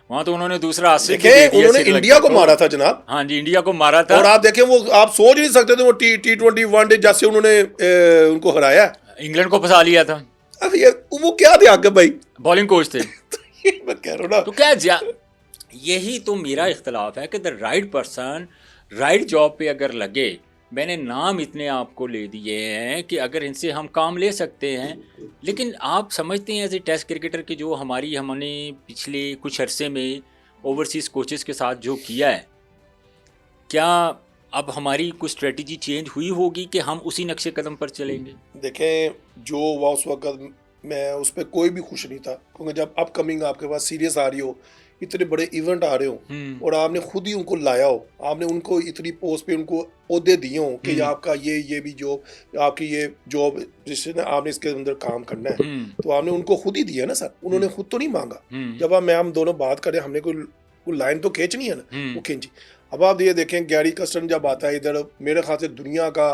वहाँ। तो उन्होंने दूसरा आसिफ भी देखे, दे दिया उन्होंने इंडिया को मारा था जनाब। हाँ जी, इंडिया को मारा था। और आप देखें, वो आप सोच नहीं सकते थे, वो T20 वनडे जैसे उन्होंने उनको हराया, इंग्लैंड को फंसा लिया था। अब ये वो क्या थे आगे भाई, बॉलिंग कोच थे। मैं कह रहा हूँ ना, तो क्या यही तो मेरा इख्तलाफ है कि the right person right job पे अगर लगे। मैंने नाम इतने आपको ले दिए हैं कि अगर इनसे हम काम ले सकते हैं, लेकिन आप समझते हैं एज ए टेस्ट क्रिकेटर की जो हमने पिछले कुछ अरसे में ओवरसीज़ कोचेस के साथ जो किया है, क्या अब हमारी कुछ स्ट्रेटजी चेंज हुई होगी कि हम उसी नक्शे कदम पर चलेंगे? देखें, जो हुआ उस वक्त मैं उस पर कोई भी खुश नहीं था, क्योंकि जब अपकमिंग आपके पास सीरियस आ रही हो, इतने बड़े इवेंट आ रहे हो और आपने खुद ही उनको लाया हो, आपने उनको इतनी पोस्ट पे उनको ओहदे दिए हो कि आपका ये भी जॉब, आपकी ये जॉब जिससे ना आपने इसके अंदर काम करना है, तो आपने उनको खुद ही दिया ना सर। उन्होंने खुद तो नहीं मांगा। जब हम दोनों बात करें, हमने कोई लाइन तो खींचनी है ना, वो खींची। अब आप ये देखें, गैरी कर्स्टन जब आता है इधर, मेरे ख्याल से दुनिया का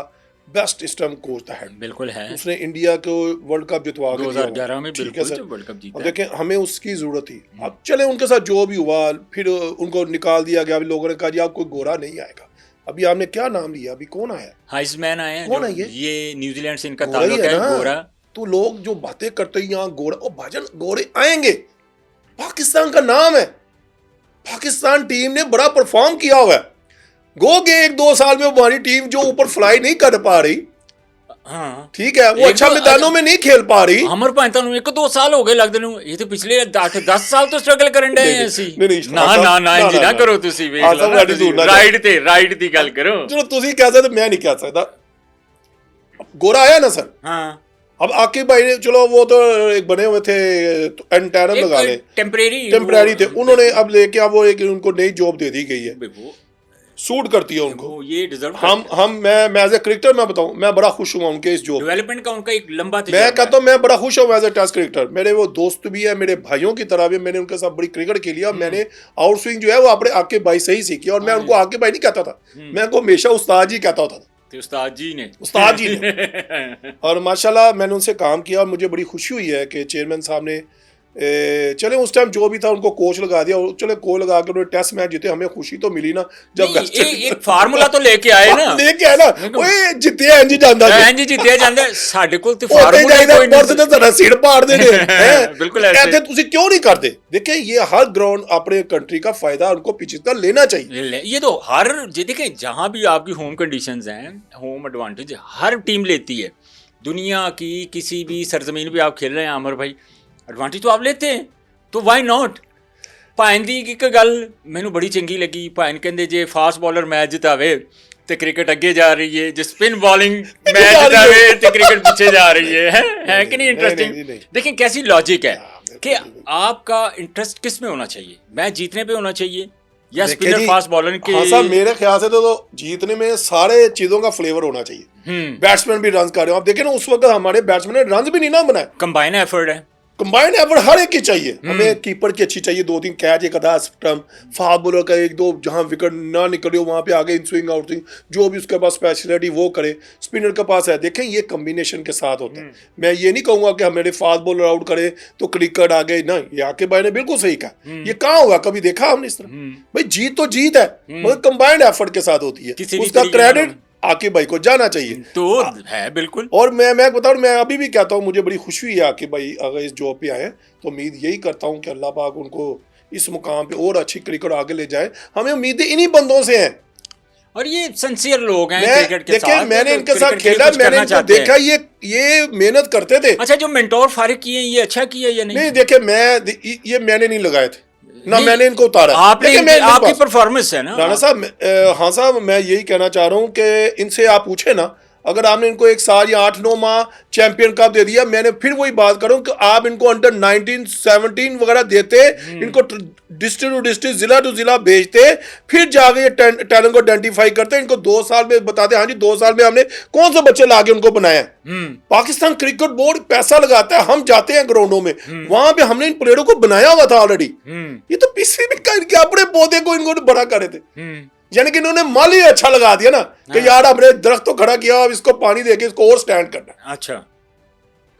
बेस्ट स्टम्प कोच था, बिल्कुल है। उसने इंडिया को वर्ल्ड कप जितवा के 2011 में बिल्कुल वर्ल्ड कप जीता। अब देखें, हमें उसकी जरूरत थी। अब चले, उनके साथ जो भी हुआ, फिर उनको निकाल दिया गया। अभी लोगों ने कहा जी आप कोई गोरा नहीं आएगा। अभी आपने क्या नाम लिया, अभी कौन आया? हाइसमैन आए हैं। कौन है ये न्यूजीलैंड से इनका ताल्लुक है, गोरा। तो लोग जो बातें करते हैं यहाँ गोरा, ओ भाजन गोरे आएंगे, पाकिस्तान का नाम है, पाकिस्तान टीम ने बड़ा परफॉर्म किया हुआ है। गो के 1-2 साल में हमारी टीम जो ऊपर फ्लाई नहीं कर पा रही, हाँ ठीक है, वो अच्छा मैदानों में नहीं खेल पा रही। हमारे पास 1-2 साल हो गए लगते हैं, ये तो पिछले 8-10 साल तो स्ट्रगल करन डे हैं ਅਸੀਂ। ਨਾ ਜੀ ਨਾ ਕਰੋ ਤੁਸੀਂ, ਵੇਖ ਲਓ ਰਾਈਟ ਦੀ ਗੱਲ ਕਰੋ। चलो ਤੁਸੀਂ ਕਹਿ ਸਕਦੇ, मैं नहीं कह सकता। गोरा आया ना सर। हाँ, अब आकिब भाई ने, चलो वो तो एक बने हुए थे, एंटेनम लगा ले, टेम्परेरी थे, उन्होंने अब लेके अब वो एक उनको नई जॉब दे दी गई है, सूट करती है उनको, ये डिजर्व। मैं एज ए क्रिकेटर मैं बताऊं, मैं बड़ा खुश हुआ उनके इस जॉब, डेवलपमेंट का उनका एक लंबा मैं कहता हूं, मैं बड़ा खुश हूं एज ए टेस्ट क्रिकेटर। मेरे वो दोस्त भी है, मेरे भाइयों की तरह भी, मैंने उनके साथ बड़ी क्रिकेट खेली और मैंने आउट स्विंग जो है वो अपने आकिब भाई से ही सीखी। और मैं उनको आकिब भाई नहीं कहता था, मैं उनको हमेशा उस्ताद जी कहता होता था, उस्ताद जी ने और माशाल्लाह मैंने उनसे काम किया और मुझे बड़ी खुशी हुई है कि चेयरमैन साहब ने चले उस टाइम जो भी था उनको कोच लगा दिया, और चले कोच लगा के उन्होंने टेस्ट मैच जीते, हमें खुशी तो मिली ना। जब एक फार्मूला तो लेके आए ना, ओए जितਿਆ ਇੰਜ ਜਾਂਦਾ ਹੈ, ਇੰਜ ਜਿੱਤਿਆ ਜਾਂਦਾ ਸਾਡੇ ਕੋਲ ਤੇ ਫਾਰਮੂਲਾ ਕੋਈ ਨਹੀਂ। ਬਰਸ ਦੇ ਜ਼ਰਾ ਸਿਰ ਪਾੜਦੇ ਨੇ बिल्कुल ऐसे। कहते तुसी क्यों नहीं करते? देखिए, ये हर ग्राउंड अपने कंट्री का फायदा उनको पीछे का लेना चाहिए। ये तो हर देखें, जहाँ भी आपकी होम कंडीशंस हैं, होम एडवांटेज हर टीम लेती है। दुनिया की किसी भी सरजमीन पे आप खेल रहे हैं आमिर भाई, एडवांटेज तो आप लेते हैं, तो वाई नॉट। ਭਾਇਨ ਦੀ ਇੱਕ ਗੱਲ ਮੈਨੂੰ ਬੜੀ ਚੰਗੀ ਲੱਗੀ, ਭਾਇਨ ਕਹਿੰਦੇ ਜੇ ਫਾਸਟ ਬੋਲਰ ਮੈਚ ਜਿਤਾਵੇ ਤੇ क्रिकेट अगे जा रही है, जो स्पिन बॉलिंग मैच जितावे तो क्रिकेट पीछे जा रही है कि नहीं? इंटरेस्टिंग। देखें कैसी लॉजिक है कि आपका इंटरेस्ट किस में होना चाहिए, मैच जीतने पे होना चाहिए या देखिए स्पिनर जी, फास्ट बॉलर के? हाँ साहब, मेरे ख्याल से तो जीतने में सारे चीजों का फ्लेवर होना चाहिए। बैट्समैन भी रन कर रहे हो, आप देखें ना उस वक्त हमारे बैट्समैन ने रन भी नहीं ना बनाए। कंबाइन एफर्ट है, कंबाइंड एफर्ट हर एक की चाहिए। हमें कीपर की अच्छी चाहिए, 2-3 कैच, एक आधा स्टंप, फास्ट बॉलर का 1-2 जहां विकेट ना निकले वहां पे आगे इन स्विंग आउट स्विंग, जो भी उसके पास स्पेशलिटी वो करे। स्पिनर के पास है, देखें ये कॉम्बिनेशन के साथ होता है। मैं ये नहीं कहूंगा कि हमारे फास्ट बॉलर आउट करे तो क्रिकेट आगे ना, ये आके भाई ने बिल्कुल सही कहा। ये कहाँ होगा, कभी देखा हमने इस तरह? भाई जीत तो जीत है, मगर कंबाइंड एफर्ट के साथ होती है, उसका क्रेडिट आकिब भाई को जाना चाहिए। तो है बिल्कुल। और मैं बताऊं, मैं अभी भी कहता हूं, मुझे बड़ी खुशी हुई है आकिब भाई अगर इस जॉब पे आए, तो उम्मीद यही करता हूं कि अल्लाह पाक उनको इस मुकाम पे और अच्छी क्रिकेट आगे ले जाए। हमें उम्मीदें इन्हीं बंदों से हैं, और ये सिंसियर लोग हैं क्रिकेट के देखिए साथ। मैंने इनके साथ खेला, मैंने इनको देखा, ये मेहनत करते थे। अच्छा, जो मेंटोर फारिग किए ये अच्छा किया या नहीं? नहीं देखिए, ये मैंने नहीं लगाए थे ना, मैंने इनको उतारा। आपकी परफॉर्मेंस है ना राणा साहब। हाँ साहब, मैं यही कहना चाह रहा हूँ कि इनसे आप पूछे ना, अगर आपने इनको 1 साल या 8-9 माह चैंपियन कप दे दिया, मैंने फिर वही बात करूं कि आप इनको अंडर 19, 17 वगैरह देते, इनको डिस्ट्रिक्ट टू डिस्ट्रिक्ट, जिला टू जिला भेजते, फिर जाके ये टैलेंट को आइडेंटिफाई करते, इनको 2 साल में बताते हाँ जी 2 साल में हमने कौन से बच्चे लाके उनको बनाया। पाकिस्तान क्रिकेट बोर्ड पैसा लगाता है, हम जाते हैं ग्राउंडों में, वहां पे हमने इन प्लेयरों को बनाया हुआ था ऑलरेडी। ये तो पिछले भी अपने पौधे को इनको बड़ा कर रहे थे, यानी कि इन्होंने माल ही अच्छा लगा दिया ना कि यार हमने दरख्त तो खड़ा किया, अब इसको पानी देके इसको और स्टैंड करना। अच्छा,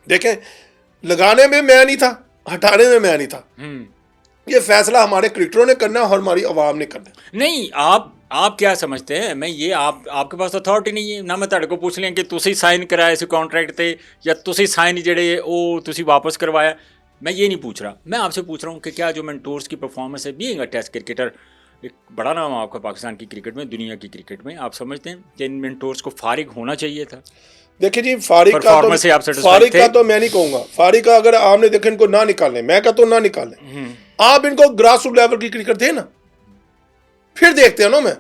देखें, लगाने में मैं नहीं था, हटाने में मैं नहीं था। ये फैसला हमारे क्रिकेटरों ने करना और हमारी आवाम ने करना। नहीं, आप क्या समझते हैं? मैं ये आपके पास अथॉरिटी नहीं है ना, मैं ਤੁਹਾਡੇ को पूछ लें कि ਤੁਸੀਂ साइन कराया इस कॉन्ट्रैक्ट पे या ਤੁਸੀਂ साइन ਜਿਹੜੇ ਉਹ ਤੁਸੀਂ वापस करवाया। मैं ये नहीं पूछ रहा, मैं आपसे पूछ रहा हूँ कि क्या जो मेंटोर्स की परफॉर्मेंस है, बीइंग अ टेस्ट क्रिकेटर, एक बड़ा नाम है आपका पाकिस्तान की क्रिकेट में, दुनिया की क्रिकेट में, आप समझते हैं कि इन मेंटोर्स को फारिग होना चाहिए था? देखिए जी, फारिग का तो मैं नहीं कहूंगा। फारिग का अगर आपने देखे इनको ना निकालें, मैं कहता हूँ ना निकालें, आप इनको ग्रास रूट लेवल की क्रिकेट देना, फिर देखते हैं ना। मैं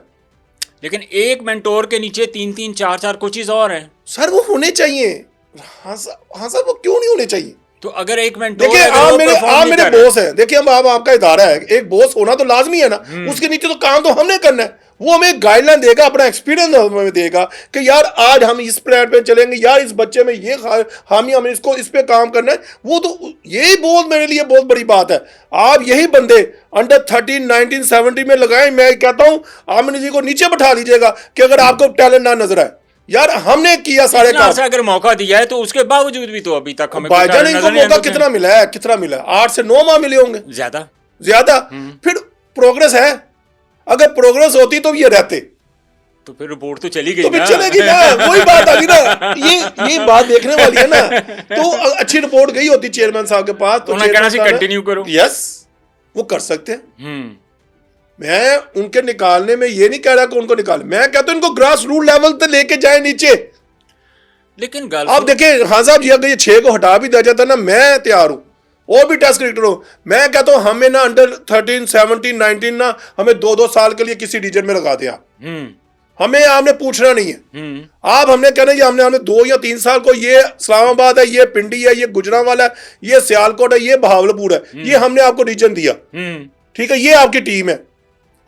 लेकिन एक मेंटोर के नीचे 3-3, 4-4 कोचेज और हैं सर, वो होने चाहिए। हाँ सर, वो क्यों नहीं होने चाहिए? तो अगर एक मेंटोर, देखिए आप मेरे बॉस हैं, देखिए हम आपका इदारा है, एक बॉस होना तो लाजमी है ना, उसके नीचे तो काम तो हमने करना है। वो हमें गाइडलाइन देगा, अपना एक्सपीरियंस हमें देगा कि यार आज हम इस प्लान पे चलेंगे, यार इस बच्चे में ये हामी, हमें इसको इस पे काम करना है। वो तो यही बहुत मेरे लिए बहुत बड़ी बात है। आप यही बंदे अंडर 13, 19, 17 में लगाएं, मैं कहता हूं आमिर जी को नीचे बैठा लीजिएगा कि अगर आपको टैलेंट ना नजर आए। यार हमने किया सारे काम, अगर मौका दिया है तो उसके बावजूद भी तो अभी तक हमें भाईजान इनको मौका कितना मिला है? कितना मिला है? 8 से 9 माह मिले होंगे, ज्यादा। फिर प्रोग्रेस है, अगर प्रोग्रेस होती तो ये रहते, तो फिर रिपोर्ट तो चली गई, तो फिर चलेगी ना, वही बात आ गई ना। ये बात देखने वाली है ना। तो अच्छी रिपोर्ट गई होती चेयरमैन साहब के पास, तो कहना सी कंटिन्यू करो। यस, वो कर सकते हैं। मैं उनके निकालने में ये नहीं कह रहा कि उनको निकाल, मैं कहता हूं इनको ग्रास रूट लेवल तक लेके जाए नीचे। लेकिन आप देखें, हाँ साहब जी, अगर ये 6 को हटा भी दिया जाता ना, मैं तैयार हूं, और भी टेस्ट क्रिकेटर हूं। मैं कहता हूं हमें ना अंडर 13, 17, 19 ना, हमें 2-2 साल के लिए किसी रीजन में लगा दिया। हमें आपने पूछना नहीं है। आप हमने कहना है हमने 2 या 3 साल को, ये इस्लामाबाद है, ये पिंडी है, ये गुजरांवाला है, ये सियालकोट है, ये बहावलपुर है, ये हमने आपको रीजन दिया, ठीक है, ये आपकी टीम है।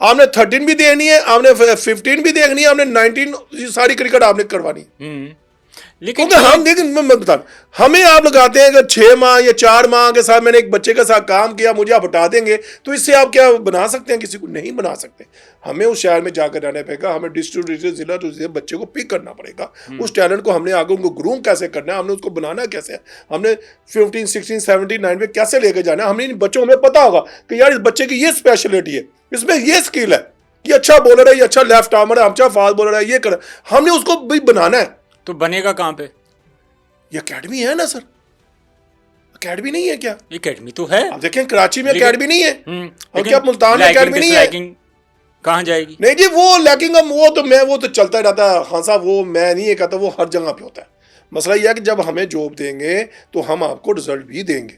आपने 13 भी देनी है, आपने 15 भी देखनी है, आपने 19 सारी क्रिकेट आपने करवानी है। लेकिन हम देखें, मैं बता, हमें आप लगाते हैं कि 6 माह या 4 माह के साथ मैंने एक बच्चे के साथ काम किया, मुझे आप हटा देंगे, तो इससे आप क्या बना सकते हैं? किसी को नहीं बना सकते। हमें उस शहर में जाकर रहना पड़ेगा, हमें डिस्ट्रिक्ट जिला टू जिला बच्चे को पिक करना पड़ेगा। उस टैलेंट को हमने आगे उनको ग्रूम कैसे करना है, हमने उसको बनाना कैसे है, हमने 15, 16, 17, 9 पे कैसे लेके जाना है। हमने इन बच्चों में पता होगा कि यार इस बच्चे की ये स्पेशलिटी है, इसमें ये स्किल है, ये अच्छा बॉलर है, ये अच्छा लेफ्ट आर्मर है, अच्छा फास्ट बॉलर है, ये कर, हमने उसको भी बनाना है। तो बनेगा कहां पे? ये एकेडमी है ना सर, एकेडमी नहीं है क्या? एकेडमी तो है, आप देखें कराची में एकेडमी नहीं है, और क्या मुल्तान में एकेडमी नहीं है? कहां जाएगी? नहीं जी, वो लैकिंग वो तो चलता रहता है। हाँ साहब, वो मैं नहीं कहता, वो हर जगह पे होता है। मसला यह है कि जब हमें जॉब देंगे तो हम आपको रिजल्ट भी देंगे।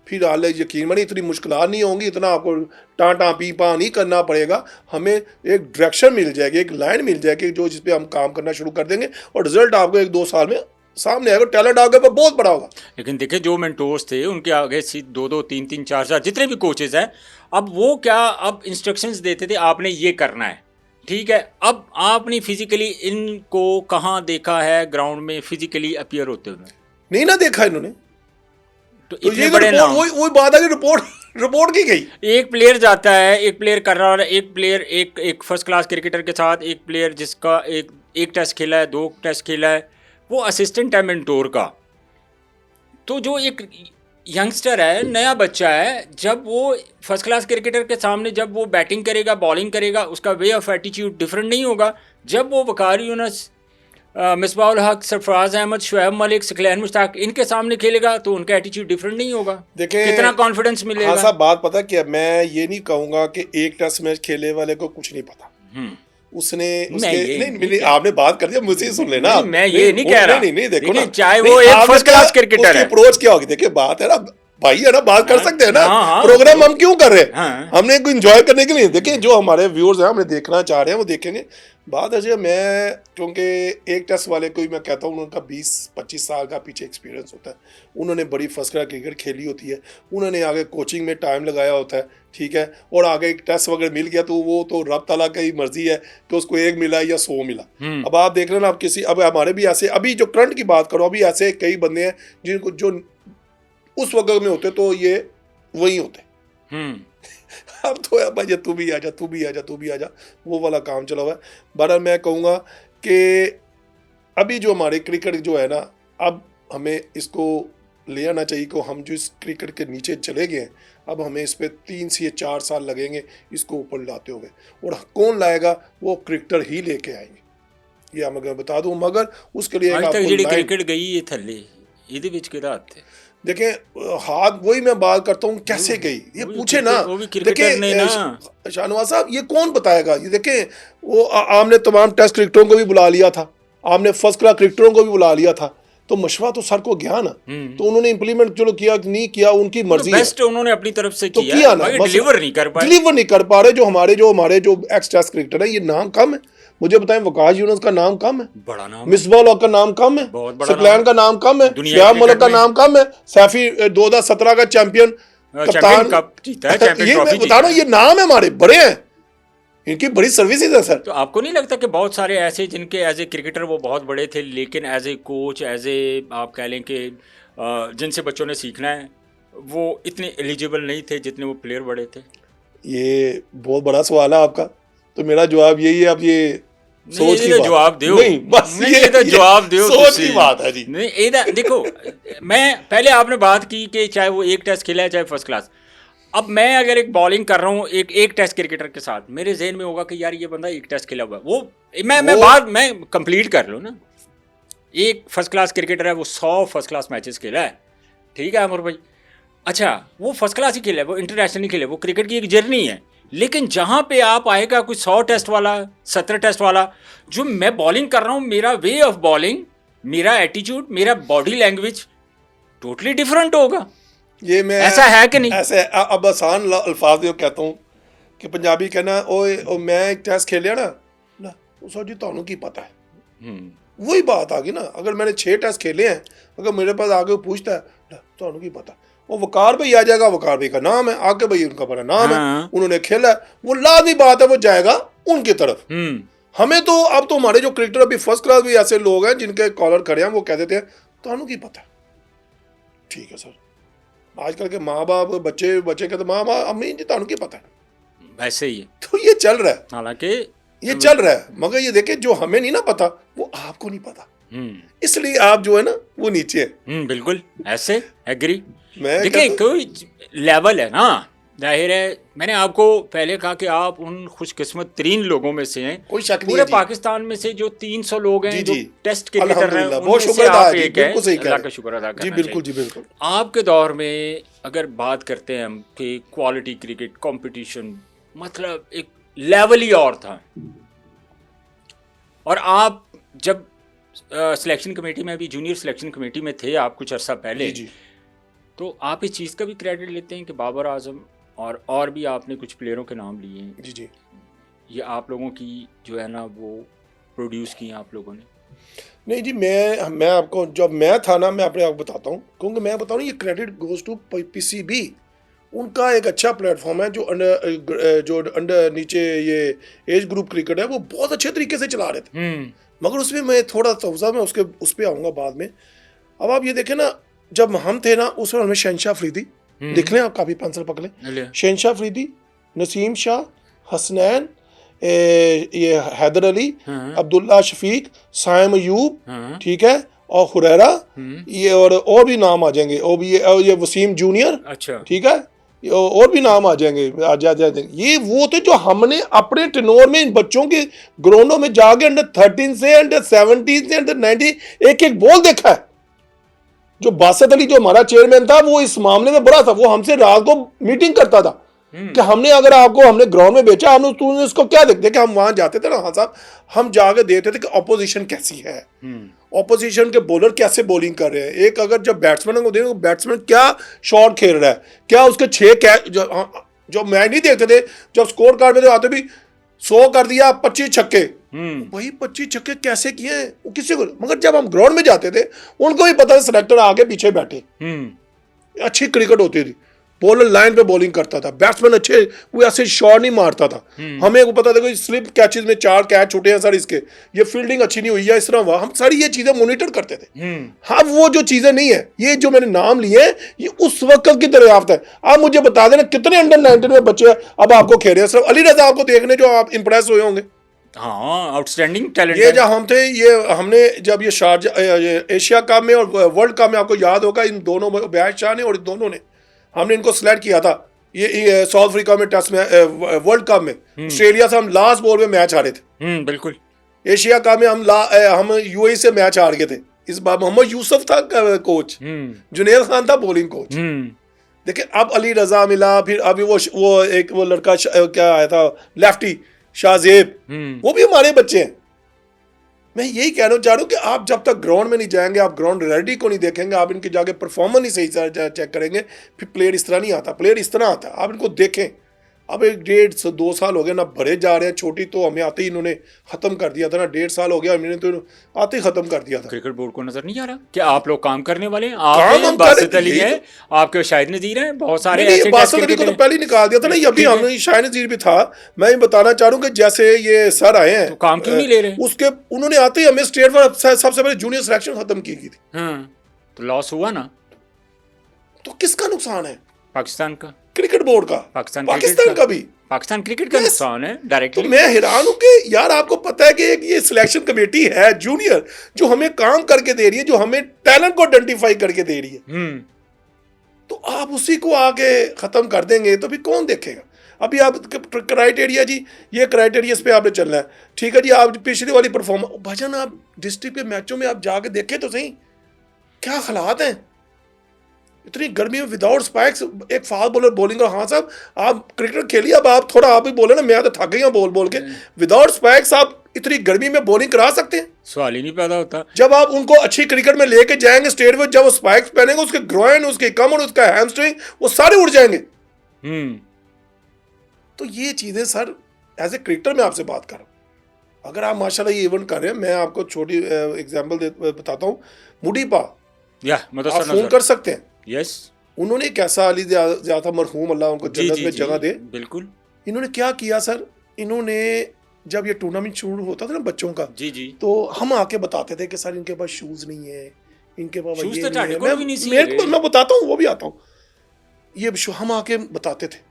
फिर हाल यकीन मानिए इतनी मुश्किलात नहीं होंगी, इतना आपको टाँटा पी पा नहीं करना पड़ेगा। हमें एक डायरेक्शन मिल जाएगी, एक लाइन मिल जाएगी जो जिस पे हम काम करना शुरू कर देंगे, और रिजल्ट आपको 1-2 साल में सामने आएगा, टैलेंट आगे पर बहुत बड़ा होगा। लेकिन देखिए जो मेंटोर्स थे उनके आगे दो दो तीन तीन चार चार जितने भी कोचेज हैं, अब वो क्या अब इंस्ट्रक्शंस देते थे आपने ये करना है, ठीक है। अब आपने फिजिकली इनको कहाँ देखा है ग्राउंड में फिजिकली अपीयर होते हुए? नहीं ना देखा इन्होंने। तो तो इतने ये बड़े नाम, वही बात है कि रिपोर्ट की गई। एक प्लेयर जाता है, एक प्लेयर कर रहा है, एक प्लेयर एक फर्स्ट क्लास क्रिकेटर के साथ, एक प्लेयर जिसका एक टेस्ट खेला है, 2 टेस्ट खेला है, वो असिस्टेंट है मेंटोर का। तो जो एक यंगस्टर है, नया बच्चा है, जब वो फर्स्ट क्लास क्रिकेटर के सामने जब वो बैटिंग करेगा, बॉलिंग करेगा, उसका वे ऑफ एटीट्यूड डिफरेंट नहीं होगा। जब वो वकार यूनुस, मिसबाउल हक, सरफराज अहमद, शुएब मलिक, सकलैन मुश्ताक इनके सामने खेलेगा तो उनका एटीट्यूड डिफरेंट नहीं होगा। देखिए कितना कॉन्फिडेंस मिलेगा। हाँ साहब, बात पता क्या, मैं ये नहीं कहूँगा कि एक टेस्ट मैच खेलने वाले को कुछ नहीं पता। उसने नहीं, आपने बात कर दिया, मुझे सुन लेना। मैं ये नहीं कह रहा। नहीं देखो ना, चाहे वो एक फर्स्ट क्लास क्रिकेटर है, अप्रोच क्या होगी। देखिए बात है ना भाई, है ना, बात कर सकते हैं ना। हाँ, प्रोग्राम हम क्यों कर रहे हैं? हाँ, हमने को एंजॉय करने के लिए। देखिए जो हमारे व्यूअर्स हैं, हमें देखना चाह रहे हैं, वो देखेंगे। बात है मैं, क्योंकि एक टेस्ट वाले को ही मैं कहता हूँ, उनका 20-25 साल का पीछे एक्सपीरियंस होता है, उन्होंने बड़ी फर्स्ट क्लास क्रिकेट खेली होती है, उन्होंने आगे कोचिंग में टाइम लगाया होता है, ठीक है, और आगे एक टेस्ट वगैरह मिल गया तो वो तो रब ताला की मर्जी है कि उसको 1 मिला या 100 मिला। अब आप देख लेना, आप किसी, अब हमारे भी ऐसे, अभी जो करंट की बात करो, अभी ऐसे कई बंदे हैं जिनको, जो उस वक्त में होते तो ये वही होते। अब तो यार भाई, तू भी आ जा, तू भी आ जा, तू भी आ जा, वो वाला काम चला हुआ है। बहरहाल मैं कहूँगा कि अभी जो हमारे क्रिकेट जो है ना, अब हमें इसको ले आना चाहिए कि हम जो इस क्रिकेट के नीचे चले गए हैं, अब हमें इस पे 3 से 4 साल लगेंगे इसको ऊपर लाते हुए। और कौन लाएगा? वो क्रिकेटर ही लेके आएंगे, ये मैं बता दूं। मगर उसके लिए क्रिकेट गई है थले ਇਹਦੇ ਵਿੱਚ ਕਿਹਦਾ ਹੱਥ है? देखें हाथ, वही मैं बात करता हूँ, कैसे गई ये पूछे ना। देखिए शाहनवाज साहब, ये कौन बताएगा? ये देखें, वो आपने तमाम टेस्ट क्रिकेटरों को भी बुला लिया था, आपने फर्स्ट क्लास क्रिकेटरों को भी बुला लिया था, तो मशवरा तो सर को गया ना। तो उन्होंने इंप्लीमेंट चलो किया नहीं किया, उनकी मर्जी है। बेस्ट उन्होंने अपनी तरफ से तो किया ना, डिलीवर नहीं कर पा रहे। जो हमारे जो एक्स टेस्ट क्रिकेटर है, ये नाम कम है। मुझे बताएं, वकास यूनुस का नाम कम है, बड़ा नाम, मिसबाउल हक का नाम कम है, सकलैन का नाम कम है, शुएब मलिक का नाम कम है, सैफी 2017 का चैंपियन कप्तान जीता है, चैंपियन ट्रॉफी बता रहा हूं, ये नाम है हमारे, बड़े हैं, इनकी बड़ी सर्विसेज है सर। तो आपको नहीं लगता कि बहुत सारे ऐसे जिनके एज ए क्रिकेटर वो बहुत बड़े थे, लेकिन as a coach, as a आप कह लें कि जिनसे बच्चों ने सीखना है, वो इतने एलिजिबल नहीं थे जितने वो प्लेयर बड़े थे? ये बहुत बड़ा सवाल है आपका, तो मेरा जवाब यही है। अब ये सोच की जवाब दो, नहीं बस ये तो जवाब दो, सोच की बात है जी। नहीं देखो, मैं पहले आपने बात की कि चाहे वो एक टेस्ट खेला है चाहे फर्स्ट क्लास। अब मैं अगर एक बॉलिंग कर रहा हूँ एक टेस्ट क्रिकेटर के साथ, मेरे जहन में होगा कि यार ये बंदा एक टेस्ट खेला हुआ है, वो मैं कंप्लीट कर लूँ ना। एक फर्स्ट क्लास क्रिकेटर है, वो 100 फर्स्ट क्लास मैचेस खेला है, ठीक है अमर भाई, अच्छा वो फर्स्ट क्लास ही खेला है, वो इंटरनेशनल नहीं खेले, वो क्रिकेट की एक जर्नी है। लेकिन जहाँ पे आप आएगा कोई 100 टेस्ट वाला, 17 टेस्ट वाला, जो मैं बॉलिंग कर रहा हूँ, मेरा वे ऑफ बॉलिंग, मेरा एटीट्यूड, मेरा बॉडी लैंग्वेज टोटली डिफरेंट होगा। ये मैं ऐसा है कि नहीं? ऐसे अब आसान अल्फाज में कहता हूँ कि पंजाबी कहना, ओए मैं एक टेस्ट खेलिया ना, सर जी ਤੁਹਾਨੂੰ की पता है। वही बात आ गई ना। अगर मैंने 6 टेस्ट खेले हैं, अगर मेरे पास आगे पूछता है ਤੁਹਾਨੂੰ की पता, वो वकार भाई आ जाएगा, वकार भाई का नाम है, आगे भाई उनका बड़ा नाम है, उन्होंने खेला है, वो लाजमी बात है वो जाएगा उनकी तरफ। हमें तो अब तो हमारे जो क्रिकेटर अभी फर्स्ट क्लास भी ऐसे लोग हैं जिनके कॉलर खड़े हैं, वो कह देते हैं ਤੁਹਾਨੂੰ की पता। ठीक है सर, आजकल के माँ बाप बच्चे कहते माँ बाप अम्मी जी ਤੁਹਾਨੂੰ की पता है, वैसे ही तो ये चल रहा है। हालांकि ये चल रहा है, मगर ये देखे जो हमें नहीं ना पता वो आपको नहीं पता, इसलिए आप जो है ना वो नीचे है। बिल्कुल ऐसे एग्री। देखिए कोई लेवल है ना, जाहिर है, मैंने आपको पहले कहा कि आप उन खुशकिस्मत 3 लोगोों में से हैं, कोई शक नहीं पूरे पाकिस्तान में से जो 300 लोग हैं जो टेस्ट क्रिकेटर हैं, बहुत शुक्र आप एक हैं, अल्लाह का शुक्र अदा करना बिल्कुल जी बिल्कुल। आपके दौर में अगर बात करते हैं हम कि क्वालिटी क्रिकेट कंपटीशन, मतलब एक लेवल ही और था, और आप जब सिलेक्शन कमेटी में, अभी जूनियर सिलेक्शन कमेटी में थे आप कुछ अर्सा पहले, तो आप इस चीज़ का भी क्रेडिट लेते हैं कि बाबर आजम और भी आपने कुछ प्लेयरों के नाम लिए हैं, जी, ये आप लोगों की जो है ना वो प्रोड्यूस किए आप लोगों ने? नहीं जी, मैं आपको, जब मैं था ना, मैं अपने आप बताता हूँ, क्योंकि मैं बताऊँ ये क्रेडिट गोज टू पीसीबी। उनका एक अच्छा प्लेटफॉर्म है जो अंडर नीचे ये एज ग्रुप क्रिकेट है, वो बहुत अच्छे तरीके से चला रहे थे। मगर उसमें मैं थोड़ा सा मैं उस पर आऊँगा बाद में। अब आप ये देखें ना, जब हम थे ना उस वक्त हमें शहनशाह अफरीदी, देख लें आप, काफ़ी पेंसिल पकड़ लें, शहनशाह अफरीदी, नसीम शाह, हसनैन, ये हैदर अली, अब्दुल्ला शफीक, साइम अयूब, ठीक है, और हुरैरा, ये और भी नाम आ जाएंगे, और भी ये वसीम जूनियर, अच्छा, ठीक है, और भी नाम आ जाएंगे, आ जाएंगे। ये वो थे जो हमने अपने टेनोर में इन बच्चों के ग्राउंडों में जाके अंडर 13 से अंडर 17 से अंडर 19 एक एक बॉल देखा है। जो बासत अली जो हमारा चेयरमैन था, वो इस मामले में बड़ा था, वो हमसे रात को मीटिंग करता था कि हमने अगर आपको हमने ग्राउंड में बेचा, हमने तूने इसको क्या देखते कि हम वहां जाते थे ना, हाँ साहब, हम जाके देखते थे कि ऑपोजिशन कैसी है, ऑपोजिशन के बॉलर कैसे बॉलिंग कर रहे हैं। एक अगर जब बैट्समैन को देखो, बैट्समैन क्या शॉट खेल रहा है, क्या उसके 6 कैच, जो मैच नहीं देखते थे, जब स्कोर कार्ड में तो आते भी 100 कर दिया, 25 छक्के, वही 25 छक्के कैसे किए हैं वो किसी को, मगर जब हम ग्राउंड में जाते थे उनको भी पता है सिलेक्टर आगे पीछे बैठे, अच्छी क्रिकेट होती थी, बॉलर लाइन पे बॉलिंग करता था, बैट्समैन अच्छे, वो ऐसे शॉट नहीं मारता था। हमें वो पता था कोई स्लिप कैचेस में 4 कैच छूटे हैं सर, इसके ये फील्डिंग अच्छी नहीं हुई है, इस तरह हुआ, हम सारी ये चीजें मॉनिटर करते थे। हाँ, वो जो चीजें नहीं है, ये जो मैंने नाम लिए हैं, ये उस वक्त की दरियाफ्त है। आप मुझे बता देना कितने अंडर 19 में बच्चे अब आपको खेल रहे हैं, सिर्फ अली रजा आपको देखने जो आप इंप्रेस हुए होंगे। हाँ, आउटस्टैंडिंग टैलेंट ये जब हम थे, ये हमने जब ये एशिया कप में और वर्ल्ड कप में, आपको याद होगा, इन दोनों बैच शाह ने और इन दोनों ने, हमने इनको सिलेक्ट किया था ये साउथ अफ्रीका में टेस्ट में, वर्ल्ड कप में ऑस्ट्रेलिया से हम लास्ट बॉल में मैच हारे थे। बिल्कुल। एशिया कप में हम यूएई से मैच हार गए थे। इस बार मोहम्मद यूसुफ था कोच, जुनेर खान था बॉलिंग कोच। देखिए अब अली रजा मिला, फिर अभी वो एक वो लड़का क्या आया था लेफ्टी शाहजेब, वो भी हमारे बच्चे हैं। मैं यही कहना चाह रहा हूँ कि आप जब तक ग्राउंड में नहीं जाएंगे, आप ग्राउंड रियलिटी को नहीं देखेंगे, आप इनके जाके परफॉर्मेंस नहीं सही से चेक करेंगे, फिर प्लेयर इस तरह नहीं आता, प्लेयर इस तरह आता है। आप इनको देखें, अब 1.5-2 साल हो गए ना, भरे जा रहे हैं। छोटी तो हमें आते ही इन्होंने खत्म कर दिया था ना, 1.5 साल हो गया, हमने तो आते ही खत्म कर दिया था। क्रिकेट बोर्ड को नजर नहीं आ रहा कि आप लोग काम करने वाले हैं? आप बासित अली है, आपके शाहिद नजीर हैं, बहुत सारे ऐसे बासित अली को तो पहले निकाल दिया था ना, अभी हमने शाहिद नजीर भी था। मैं ये बताना चाह रहा हूँ कि जैसे ये सर आए हैं, तो काम क्यों नहीं ले रहे? उसके उन्होंने आते ही हमें स्टेट पर सबसे पहले जूनियर सिलेक्शन खत्म की थी। तो लॉस हुआ ना, तो किसका नुकसान है? पाकिस्तान का, क्रिकेट बोर्ड का, पाकिस्तान का भी, पाकिस्तान क्रिकेट का नुकसान है डायरेक्टली। तो मैं हैरान हूं कि यार आपको पता है कि एक ये सिलेक्शन कमेटी है जूनियर, जो हमें काम करके दे रही है, जो हमें टैलेंट को आइडेंटिफाई करके दे रही है, तो आप उसी को आगे खत्म कर देंगे तो फिर कौन देखेगा? अभी आप क्राइटेरिया जी, ये क्राइटेरिया पे आपने चलना है, ठीक है जी। आप पिछली वाली परफॉर्मेंस भजन, आप डिस्ट्रिक्ट के मैचों में आप जाके देखें तो सही, क्या हालात हैं। इतनी गर्मी में विदाउट स्पाइक्स एक फास्ट बॉलर बॉलिंग, और हाँ साहब आप क्रिकेट खेलिए, अब आप थोड़ा आप भी बोले ना, मैं तो थक गई हूँ बोल बोल के, विदाउट स्पाइक्स आप इतनी गर्मी में बॉलिंग करा सकते हैं? सवाल ही नहीं पैदा होता। जब आप उनको अच्छी क्रिकेट में लेके जाएंगे स्टेट में, जब वो स्पाइक्स पहनेंगे, उसके ग्रोइन, उसके कमर, उसका हैमस्ट्रिंग, वो सारे उड़ जाएंगे। तो ये चीजें सर, एज ए क्रिकेटर मैं आपसे बात कर रहा हूँ। अगर आप माशाल्लाह ये इवेंट कर रहे हैं, मैं आपको छोटी एग्जाम्पल बताता हूँ, मुडीपा, आप फोन कर सकते हैं। यस, उन्होंने कैसा अली ज़्यादा मरहूम, अल्लाह उनको जन्नत में जगह दे, बिल्कुल, इन्होंने क्या किया सर, इन्होंने जब ये टूर्नामेंट शुरू होता था ना बच्चों का, जी, तो हम आके बताते थे कि सर इनके पास शूज नहीं है, इनके पास ये नहीं है, मैं बताता हूँ, वो भी आता हूँ, ये हम आके बताते थे।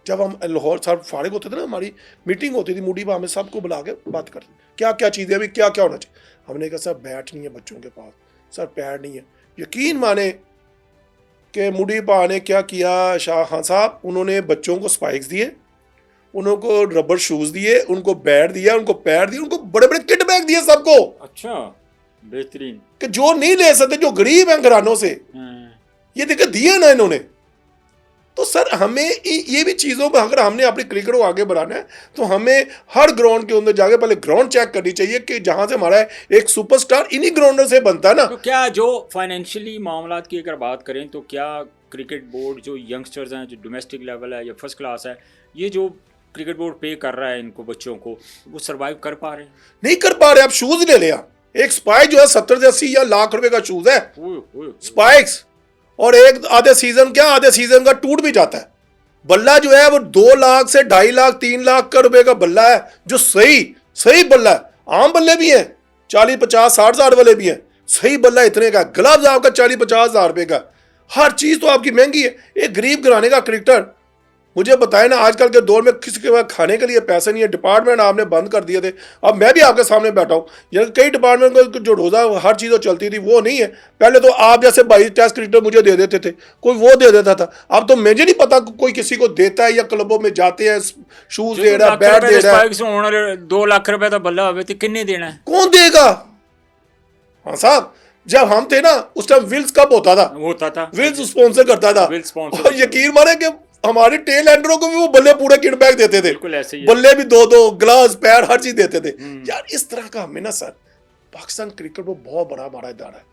जब हम लाहौर सर फारिग होते थे ना, हमारी मीटिंग होती थी मुडीपा में, सबको बुला के बात करते, क्या क्या चीज़ें अभी क्या क्या होना चाहिए। हमने कहा सर बैट नहीं है बच्चों के पास, सर पैड नहीं है। यकीन माने कि मुडीपा ने क्या किया, शाह खान साहब, उन्होंने बच्चों को स्पाइक्स दिए, उनको रबर शूज दिए, उनको बैट दिया, उनको पैड दिए, उनको बड़े बड़े किट बैग दिए सबको। अच्छा, बेहतरीन, कि जो नहीं ले सकते, जो गरीब हैं घरानों से, ये देखिए दिए ना इन्होंने। तो सर हमें ये भी चीज़ों पर, अगर हमने अपनी क्रिकेट को आगे बढ़ाना है, तो हमें हर ग्राउंड के अंदर जाके पहले ग्राउंड चेक करनी चाहिए कि जहां से हमारा एक सुपरस्टार इन्हीं ग्राउंडर से बनता है ना। तो क्या जो फाइनेंशियली मामलात की अगर बात करें, तो क्या क्रिकेट बोर्ड जो यंगस्टर्स हैं, जो डोमेस्टिक लेवल है या फर्स्ट क्लास है, ये जो क्रिकेट बोर्ड पे कर रहा है इनको बच्चों को, वो सर्वाइव कर पा रहे हैं? नहीं कर पा रहे। आप शूज ले लिया, एक स्पाइक जो है 70 से 80 या लाख रुपए का शूज है, स्पाइक्स, और एक आधे सीजन का टूट भी जाता है। बल्ला जो है वो 2 लाख से 2.5 लाख 3 लाख का रुपए का बल्ला है, जो सही बल्ला है। आम बल्ले भी हैं 40 50 60 हजार वाले भी हैं, सही बल्ला इतने का। ग्लव्स आपका 40 50 हजार रुपए का। हर चीज तो आपकी महंगी है। एक गरीब घराने का क्रिकेटर, मुझे बताए ना, आजकल के दौर में किसी के पास खाने के लिए पैसे नहीं है, डिपार्टमेंट आपने बंद कर दिए थे। अब मैं भी आपके सामने बैठा हूँ, कई डिपार्टमेंट को जो रोजा हर चीज़ चलती थी वो नहीं है। पहले तो आप जैसे 22 टेस्ट क्रिकेटर मुझे दे देते थे, कोई वो दे देता था। अब तो मुझे नहीं पता कोई किसी को देता है या क्लबों में जाते हैं, शूज दे रहा है, बैट दे रहा है। 2 लाख रुपए का बल्ला होवे तो किन्ने देना है, कौन देगा? हाँ साहब, जब हम थे ना उस टाइम विल्स कब होता था, विल्स स्पॉन्सर करता था, और यकीन माने कि हमारे टेल एंडरों को भी वो बल्ले पूरे किट बैग देते थे, बिल्कुल ऐसे ही, बल्ले भी 2-2 ग्लास पैर हर चीज देते थे। यार इस तरह का हमें ना सर, पाकिस्तान क्रिकेट वो बहुत बड़ा इदारा है,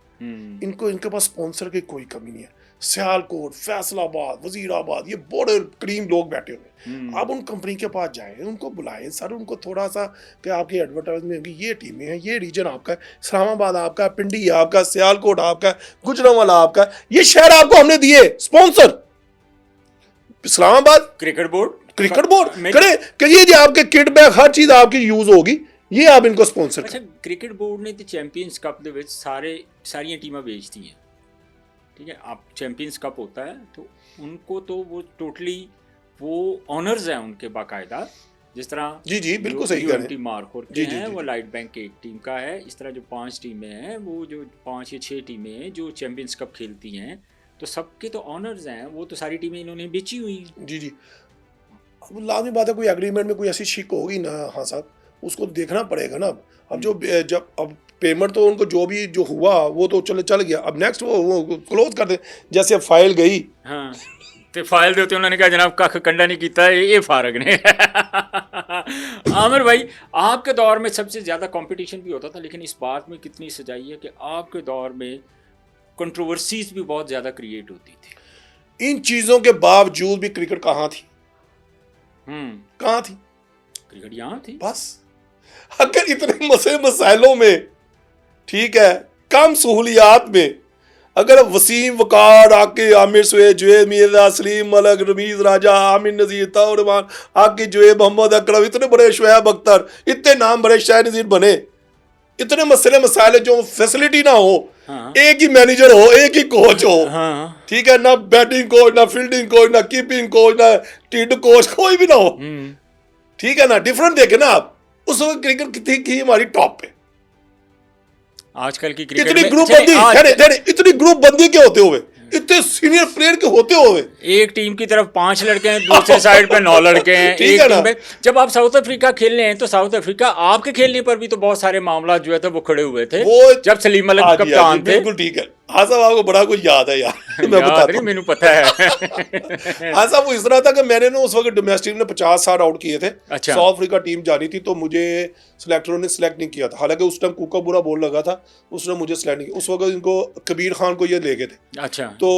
इनके पास स्पॉन्सर की कोई कमी नहीं है। सियालकोट, फैसलाबाद, वजीराबाद, ये बड़े करीम लोग बैठे हुए। आप उन कंपनी के पास जाएं, उनको बुलाएं सर, उनको थोड़ा सा कि आपकी एडवर्टाइजमेंट होगी, ये टीमें हैं, ये रीजन आपका है, इस्लामाबाद आपका है, पिंडी आपका, सियालकोट आपका, गुजरांवाला आपका, ये शहर आपको हमने दिए स्पॉन्सर। इस्लामाबाद क्रिकेट बोर्ड करे कि ये जो आपके किट बैग हर चीज आपकी यूज होगी, ये आप इनको स्पॉन्सर अच्छा क्रिकेट बोर्ड ने तो चैंपियंस कप ਦੇ ਵਿੱਚ सारियां टीमें बेचती हैं, ठीक है। आप चैंपियंस कप होता है तो उनको तो वो टोटली वो ऑनर्स हैं उनके बाकायदा, जिस तरह जी बिल्कुल सही कह रहे हैं, मार्कोर के हैं वो लाइट बैंक की एक टीम का है। इस तरह जो 5 टीमें हैं, वो जो 5 या 6 टीमें हैं जो चैंपियंस कप खेलती हैं, तो सबके तो ऑनर्स हैं, वो तो सारी टीमें इन्होंने बेची हुई हैं। जी अब लाजमी बात है, कोई एग्रीमेंट में कोई ऐसी शिक होगी ना, हाँ साहब, उसको देखना पड़ेगा ना। अब जब अब पेमेंट तो उनको जो हुआ वो तो चल गया, अब नेक्स्ट वो क्लोज कर दे। जैसे अब फाइल गई, हाँ तो फाइल देते उन्होंने कहा जनाब कख कंडा नहीं किया ये फारग ने। आमिर भाई, आपके दौर में सबसे ज़्यादा कंपटीशन भी होता था, लेकिन इस बात में कितनी सच्चाई है कि आपके दौर में कंट्रोवर्सीज भी बहुत ज़्यादा क्रिएट होती थी। इन चीज़ों के बावजूद भी क्रिकेट कहाँ थी? कहाँ थी क्रिकेट? यहाँ थी बस। अगर इतने मसाइलों में, ठीक है, कम सहूलियात में, अगर वसीम वकार आके, आमिर सुहेल, जुएद मिर्जा, सलीम मलक, रमीज राजा, आमिर नजीर, ताउरमान आके, जुएब मोहम्मद अकरम, इतने बड़े शुएब अख्तर, इतने नाम बड़े शाह नजीर बने, इतने मसाइल जो फैसिलिटी ना हो, हाँ। एक ही मैनेजर हो, एक ही कोच हो, हाँ। ठीक है, ना बैटिंग कोच, ना फील्डिंग कोच, ना कीपिंग कोच, ना टीड कोच, कोई भी ना हो, ठीक है ना। डिफरेंट देखे ना आप, उस वक्त क्रिकेट कितनी की हमारी टॉप पे। आजकल की क्रिकेट इतनी में ग्रुप बंदी, इतनी ग्रुप बंदी के होते हुए, इतने सीनियर प्लेयर के होते हुए, एक टीम की तरफ 5 लड़के हैं, दूसरे साइड पे 9 लड़के हैं, एक टीम पे। जब आप साउथ अफ्रीका खेलने हैं तो साउथ अफ्रीका आपके खेलने पर भी तो बहुत सारे मामला जो है थे वो खड़े हुए थे, वो जब सलीम मलिक कप्तान थे। बिल्कुल ठीक है। हाँ साहब, आपको बड़ा कुछ याद है यार, मैं बताता हूं, मैंने पता है। हाँ साहब, वो इस तरह था कि मैंने ना उस वक्त डोमेस्टिक में 50 साल आउट किए थे। अच्छा। साउथ अफ्रीका टीम जानी थी, तो मुझे सिलेक्टरों ने सिलेक्ट नहीं किया था। हालांकि उस टाइम कुका बुरा बोल लगा था, उसने मुझे सिलेक्ट नहीं किया। उस वक्त इनको कबीर खान को ये ले गए थे। अच्छा। तो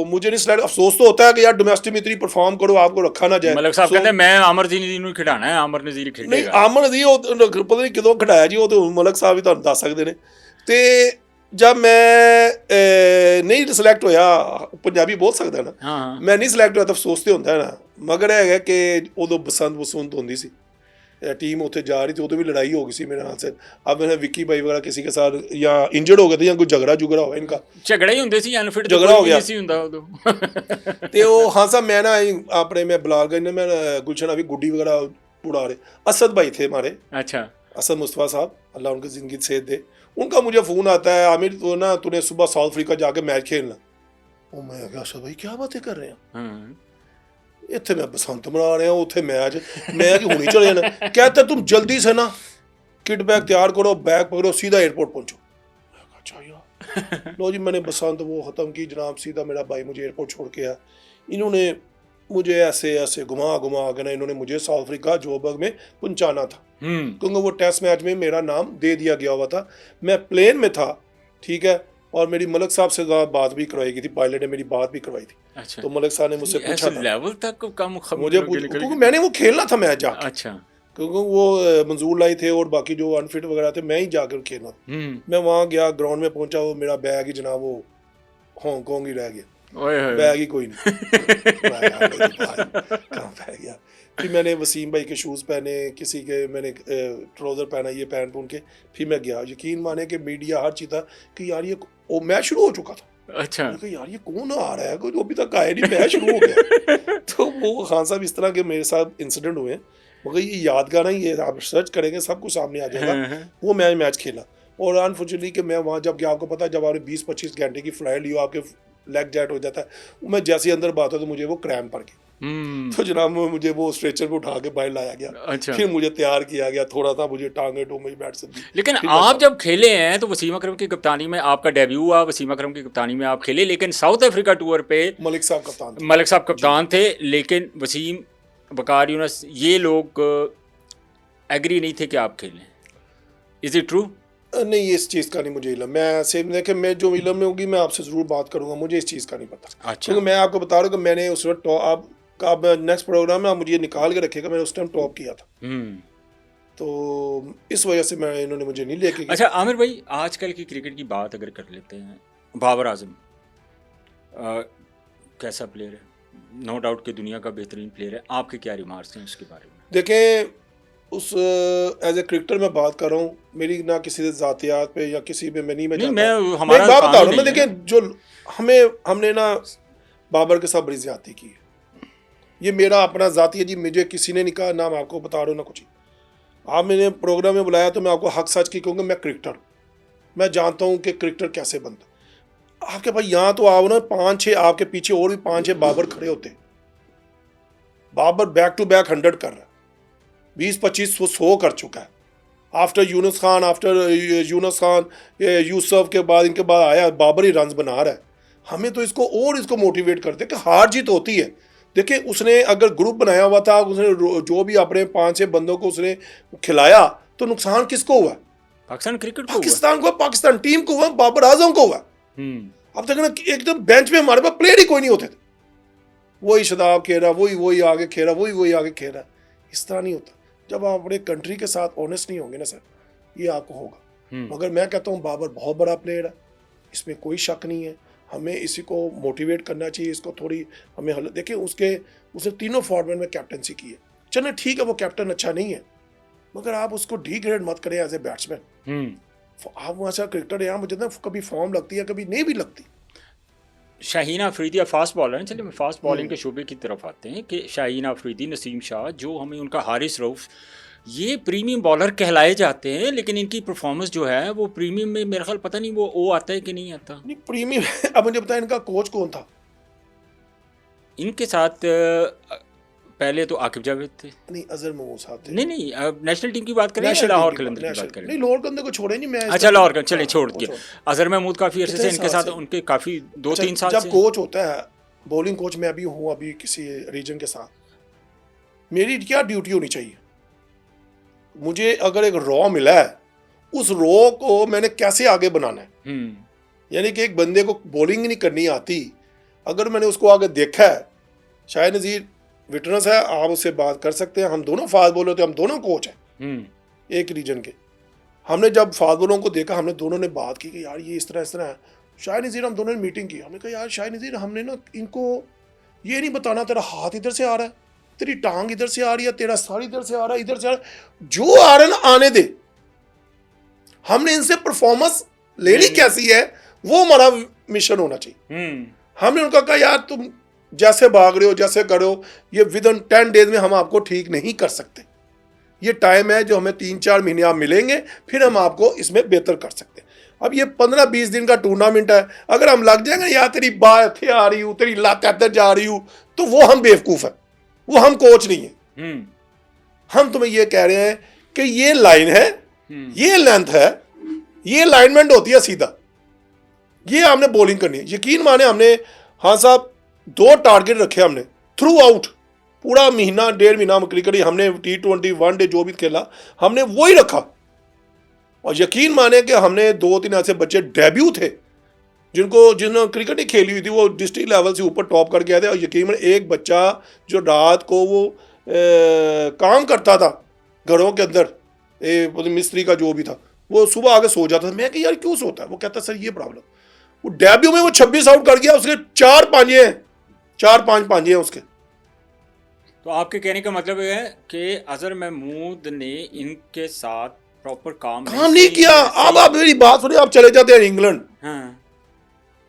मुझे नहीं सिलेक्ट। अफसोस तो होता है कि यार डोमेस्टिक में इतनी परफॉर्म करो, आपको रखा ना जाए। मलिक साहब कहते हैं मैं आमिर नज़ीर ਨੂੰ खिडाना है, आमिर नज़ीर खेलेगा। नहीं, आमिर नज़ीर पता नहीं किਦੋਂ खिडाया जी, वो तो मलिक साहब ही ਤੁਹਾਨੂੰ ਦੱਸ ਸਕਦੇ ਨੇ। ਤੇ जब मैं नहीं सिलेक्ट होया, पंजाबी बोल सकता है ना, हाँ। मैं नहीं सिलेक्ट होया तो अफसोस तो होता है ना, मगर है कि उदो बसंत होती सी, टीम उत्थे जा रही थी, उदो भी लड़ाई हो गई सी मेरे हाथ से। अब मैंने विक्की भाई वगैरह किसी के साथ या इंजर्ड हो गए थे या कोई झगड़ा हो इनका, झगड़ा ही होंदे सी, अनफिट झगड़ा हो गया सी हुंदा उदो। ते वो हाँ साहब, मैं ना अपने मैं बुला गए, मैं गुलशन अभी गुड्डी वगैरह उड़ा रहे, असद भाई थे हमारे। अच्छा। असद मुस्तफ़ा साहब, अल्लाह उनकी ज़िंदगी सेहत दे। उनका मुझे फ़ोन आता है, आमिर तो ना तूने सुबह साउथ अफ्रीका जाके मैच खेलना। ओ मैं क्या असद भाई क्या बातें कर रहे हैं, इतने मैं बसंत मना रहे हैं, उत्थे मैच की होनी चले जाना। कहते तुम जल्दी से ना किट बैग तैयार करो, बैग पकड़ो, सीधा एयरपोर्ट पहुंचो। अच्छा यार, लो जी, मैंने बसंत वो ख़त्म की जनाब, सीधा मेरा भाई मुझे एयरपोर्ट छोड़ के आया। इन्होंने मुझे ऐसे घुमा के ना, इन्होंने मुझे साउथ अफ्रीका जोबर्ग में पहुंचाना था, क्योंकि वो टेस्ट मैच में मेरा नाम दे दिया गया हुआ था। मैं प्लेन में था, ठीक है, और मेरी मलिक साहब से बात भी करवाई गई थी, पायलट ने मेरी बात भी करवाई थी। अच्छा। तो मलिक साहब ने मुझसे पूछा था, लेवल तक कम मुझे क्योंकि मैंने वो खेलना था मैच जाके। अच्छा। क्योंकि वो मंजूर लाई थे और बाकी जो अनफिट वगैरह थे, मैं ही जाकर खेलना था। मैं वहाँ गया, ग्राउंड में पहुंचा, वो मेरा बैग ही जनाब वो हांगकॉन्ग ही रह गया, बैग ही कोई नहीं। मैं यार कहाँ रह गया। फिर मैंने वसीम भाई के शूज़ पहने, किसी के मैंने ट्राउज़र पहना, ये पहन पून के फिर मैं गया। यकीन माने कि मीडिया हर चीज़ था कि यार ये मैच शुरू हो चुका था। अच्छा, यार ये कौन आ रहा है, कोई अभी तक आया नहीं, मैच शुरू हो गया। तो वो खान साहब इस तरह के मेरे साथ इंसिडेंट हुए, मगर ये यादगार नहीं, ये आप सर्च करेंगे सब कुछ सामने आ जाएगा। वो मैच खेला और अनफॉर्चुनेटली कि मैं वहाँ जब गया, आपको पता है जब आपने 20-25 घंटे की फ्लाइट ली हो, आपके लेग जैट हो जाता है। मैं जैसे ही अंदर बात हो तो मुझे वो क्रैम्प पड़ गई। तो जनाब मुझे वो स्ट्रेचर पे उठा के बाहर लाया गया। अच्छा। फिर मुझे तैयार किया गया, थोड़ा सा मुझे टांगे टूंगे बैठ से। लेकिन आप जब खेले हैं तो वसीम अकरम की कप्तानी में आपका डेब्यू हुआ, वसीम अकरम की कप्तानी में आप खेले, लेकिन साउथ अफ्रीका टूर पे मलिक साहब कप्तान थे, लेकिन वसीम, वकार, यूनुस ये लोग एग्री नहीं थे कि आप खेलें। Is it true? नहीं, इस चीज़ का नहीं मुझे इल्म। मैं सेम देखे, मैं जो इल्म में होगी मैं आपसे ज़रूर बात करूंगा, मुझे इस चीज़ का नहीं पता। अच्छा। क्योंकि मैं आपको बता रहा हूँ कि मैंने उस वक्त आप नेक्स्ट प्रोग्राम में आप मुझे निकाल के रखेगा, मैंने उस टाइम टॉप किया था। तो इस वजह से मैं इन्होंने मुझे नहीं लेके। अच्छा आमिर भाई, आजकल की क्रिकेट की बात अगर कर लेते हैं, बाबर आजम कैसा प्लेयर है? नो डाउट कि दुनिया का बेहतरीन प्लेयर है। आपके क्या रिमार्क्स हैं उसके बारे में? देखें, उस एज ए क्रिकेटर मैं बात कर रहा हूँ, मेरी ना किसी ज़ातियात पे या किसी पे मैं नहीं हमारा बात बता रहा हूँ। मैं देखें, जो हमने ना बाबर के साथ बड़ी ज़्यादती की है, ये मेरा अपना ज़ाती है जी। मुझे किसी ने नहीं कहा, ना मैं आपको बता रहा हूँ ना कुछ। आप मैंने प्रोग्राम में बुलाया तो मैं आपको हक सच की कहूँगा, मैं क्रिकेटर हूँ, मैं जानता हूँ कि क्रिकेटर कैसे बनता। आपके भाई यहाँ तो आओ ना, 5-6 आपके पीछे और भी 5-6 बाबर खड़े होते। बाबर बैक टू बैक 100 कर रहा है, 20-25 100 कर चुका है। आफ्टर यूनुस खान यूसुफ के बाद, इनके बाद आया बाबर ही रन्स बना रहा है। हमें तो इसको मोटिवेट करते कि हार जीत होती है। देखिए, उसने अगर ग्रुप बनाया हुआ था, उसने जो भी अपने 5-6 बंदों को उसने खिलाया, तो नुकसान किसको हुआ? पाकिस्तान क्रिकेट को, पाकिस्तान टीम को हुआ, बाबर आजम को हुआ। अब तक ना एकदम बेंच पे हमारे पास प्लेयर ही कोई नहीं होते थे। वही शदाब खेल रहा, वही आगे खेल रहा, वही आगे खेल रहा। इस तरह नहीं होता। जब आप अपने कंट्री के साथ ऑनेस्ट नहीं होंगे ना सर, ये आपको होगा। मगर मैं कहता हूँ बाबर बहुत बड़ा प्लेयर है, इसमें कोई शक नहीं है। हमें इसी को मोटिवेट करना चाहिए, इसको थोड़ी हमें देखिए, उसने तीनों फॉर्मेट में कैप्टनसी की है। चलो ठीक है, वो कैप्टन अच्छा नहीं है, मगर आप उसको डिग्रेड मत करें एज ए बैट्समैन। आप वहाँ से क्रिकेटर यहाँ मुझे कभी फॉर्म लगती है, कभी नहीं भी लगती। शाहीन अफरीदी फास्ट बॉलर हैं। चलिए फास्ट बॉलिंग के शोबे की तरफ आते हैं कि शाहीन अफरीदी, नसीम शाह, जो हमें उनका हारिस रऊफ, ये प्रीमियम बॉलर कहलाए जाते हैं, लेकिन इनकी परफॉर्मेंस जो है वो प्रीमियम में मेरे ख्याल पता नहीं वो आता है कि नहीं आता। नहीं प्रीमियम। अब मुझे बताया, इनका कोच कौन था? इनके साथ पहले तो आकिब जावेद थे। नहीं, अजहर महमूद साहब थे। नहीं, नेशनल टीम की बात करें या लाहौर कलंदर की बात करें? नहीं, लाहौर कलंदर को छोड़े नहीं मैं। अच्छा, लाहौर कलंदर चले छोड़ दिया। अजहर महमूद काफ़ी अरसे से इनके साथ, उनके काफ़ी 2-3 साल जब कोच होता है, बॉलिंग कोच मैं अभी हूँ, अभी किसी रीजन के साथ, मेरी क्या ड्यूटी होनी चाहिए? मुझे अगर एक रॉ मिला है, उस रॉ को मैंने कैसे आगे बनाना है। यानी कि एक बंदे को बॉलिंग नहीं करनी आती, अगर मैंने उसको आगे देखा है, शायद नज़ीर विटनेस है, आप उससे बात कर सकते हैं। हम दोनों फास्ट बॉलर थे, हम दोनों कोच हैं एक रीजन के। हमने जब फास्ट बॉलरों को देखा, हमने दोनों ने बात की कि यार ये इस तरह है। शायद नज़ीर, हम दोनों ने मीटिंग की, हमने कहा यार शायद नज़ीर, हमने ना इनको ये नहीं बताना तेरा हाथ इधर से आ रहा है, तेरी टांग इधर से आ रही है, तेरा सर इधर से आ रहा है, इधर से आ रहा है, जो आ रहा है ना आने दे। हमने इनसे परफॉर्मेंस लेनी कैसी है, वो हमारा मिशन होना चाहिए। हमने उनका कहा यार तुम जैसे भाग रहे हो, जैसे करो, ये विद इन 10 डेज में हम आपको ठीक नहीं कर सकते। ये टाइम है जो हमें 3-4 महीने आप मिलेंगे, फिर हम आपको इसमें बेहतर कर सकते हैं। अब ये 15-20 दिन का टूर्नामेंट है, अगर हम लग जाएंगे यार तेरी बात थे आ रही हूँ, तेरी लात अंदर जा रही हूँ, तो वो हम बेवकूफ़ है, वो हम कोच नहीं है। हम तुम्हें ये कह रहे हैं कि ये लाइन है, ये लेंथ है, ये अलाइनमेंट होती है सीधा, ये हमने बॉलिंग करनी है। यकीन माने, हमने हाँ साहब 2 टारगेट रखे हमने थ्रू आउट, पूरा महीना 1.5 महीना क्रिकेट हमने T20 1 डे जो भी खेला हमने वही रखा। और यकीन माने कि हमने 2-3 ऐसे बच्चे डेब्यू थे जिन्होंने क्रिकेट ही खेली हुई थी, वो डिस्ट्रिक्ट लेवल से ऊपर टॉप करके आए थे। और यकीन माने एक बच्चा जो रात को वो काम करता था, घरों के अंदर मिस्त्री का जो भी था, वो सुबह आके सो जाता था। मैं कि यार क्यों सोता है? वो कहता सर ये प्रॉब्लम, वो डेब्यू में वो 26 आउट कर गया, उसके 4-5 पांजे हैं उसके। तो आपके कहने का मतलब है कि अजहर महमूद ने इनके साथ प्रॉपर काम नहीं किया। अब आप मेरी बात सुनिए, आप चले जाते हैं इंग्लैंड, हाँ,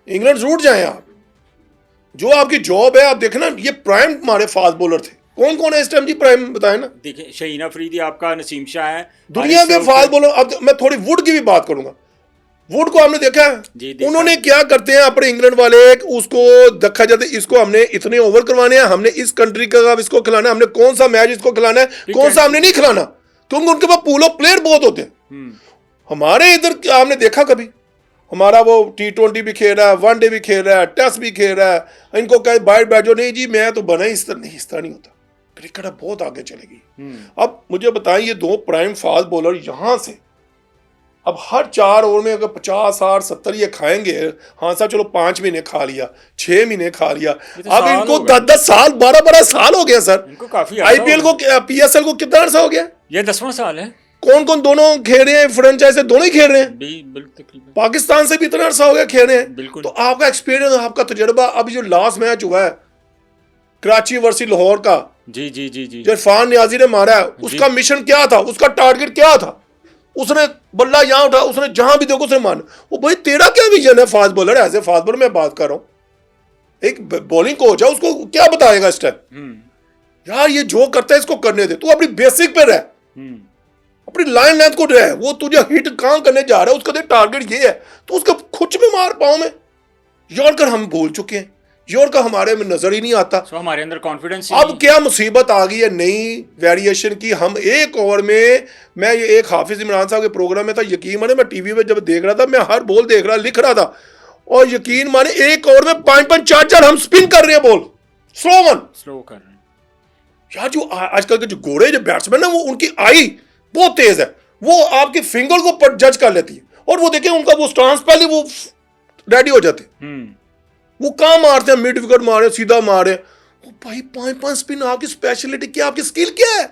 इंग्लैंड रूट जाए आप, जो आपकी जॉब है आप देखें ना, ये प्राइम हमारे फास्ट बॉलर थे। कौन कौन है इस टाइम जी प्राइम बताए ना? देखिए शहीन अफरीदी आपका, नसीम शाह है, दुनिया के फास्ट बॉलर। अब मैं थोड़ी वुड की भी बात करूंगा। वुड को हमने देखा है, देखा। उन्होंने क्या करते हैं अपने इंग्लैंड वाले, उसको देखा जाता है इसको हमने इतने ओवर करवाने हैं, हमने इस कंट्री का इसको खिलाना है, हमने कौन सा मैच इसको खिलाना है, कौन सा हमने नहीं खिलाना, क्योंकि उनके पास पूल ऑफ प्लेयर बहुत होते हैं। हमारे इधर हमने देखा कभी, हमारा वो T20 भी खेल रहा है, वनडे भी खेल रहा है, टेस्ट भी खेल रहा है, इनको कहे बाहर बैठो, नहीं जी मैं तो बना ही इस तरह नहीं, इस तरह नहीं होता। क्रिकेट अब बहुत आगे चलेगी। अब मुझे बताएं, ये 2 प्राइम फास्ट बॉलर यहां से अब हर 4 ओवर में अगर 50, 60, 70 ये खाएंगे, हाँ साहब चलो 5 महीने खा लिया, 6 महीने खा लिया, अब इनको 10-10 साल 12-12 साल हो गया सर। इनको काफी IPL को PSL को कितना अर्सा हो गया? ये 10वां साल है। कौन कौन दोनों खेल रहे हैं, फ्रेंचाइज से दोनों ही खेल रहे हैं, पाकिस्तान से भी इतना अर्सा हो गया खेल रहे हैं। तो आपका एक्सपीरियंस, आपका तजुर्बा, अभी जो लास्ट मैच हुआ है कराची वर्सेस लाहौर का, जी जी जी जी, जो इरफान नियाजी ने मारा है, उसका मिशन क्या था, उसका टारगेट क्या था? उसने बल्ला यहां उठा, उसने जहां भी देखो उसने माना। वो भाई तेरा क्या विजन है fast bowler? As a fast bowler मैं बात कर रहा हूं, एक बॉलिंग कोच है, उसको क्या बताएगा इस टाइम? यार ये जो करता है इसको करने दे, तू अपनी बेसिक पे रह, अपनी लाइन लेंथ को रह। वो तुझे हिट कहां करने जा रहा है, उसका टारगेट ये है, तो उसका खुच में मार पाऊं मैं। यॉर्कर हम भूल चुके हैं, यॉर्कर हमारे में नजर ही नहीं आता। हमारे अंदर कॉन्फिडेंस। अब क्या मुसीबत आ गई है नई वेरिएशन की, हम एक ओवर में, मैं ये एक हाफिज इमरान साहब के प्रोग्राम में था, यकीन माने मैं टीवी पे जब देख रहा था, मैं हर बॉल देख रहा, लिख रहा था, और यकीन माने एक ओवर में 5-5, 4-4 हम स्पिन कर रहे हैं बॉल, स्लो कर रहे हैं। यार जो आजकल के जो गोरे जो बैट्समैन है, वो उनकी आई बहुत तेज है, वो आपके फिंगर को जज कर लेती है, और वो देखें उनका वो स्टांस पहले वो रेडी हो जाते, वो कहां मारते हैं, मिड विकेट मारे, सीधा मारे। भाई 5-5 स्पिन, आपकी स्पेशलिटी क्या, आपकी स्किल क्या है?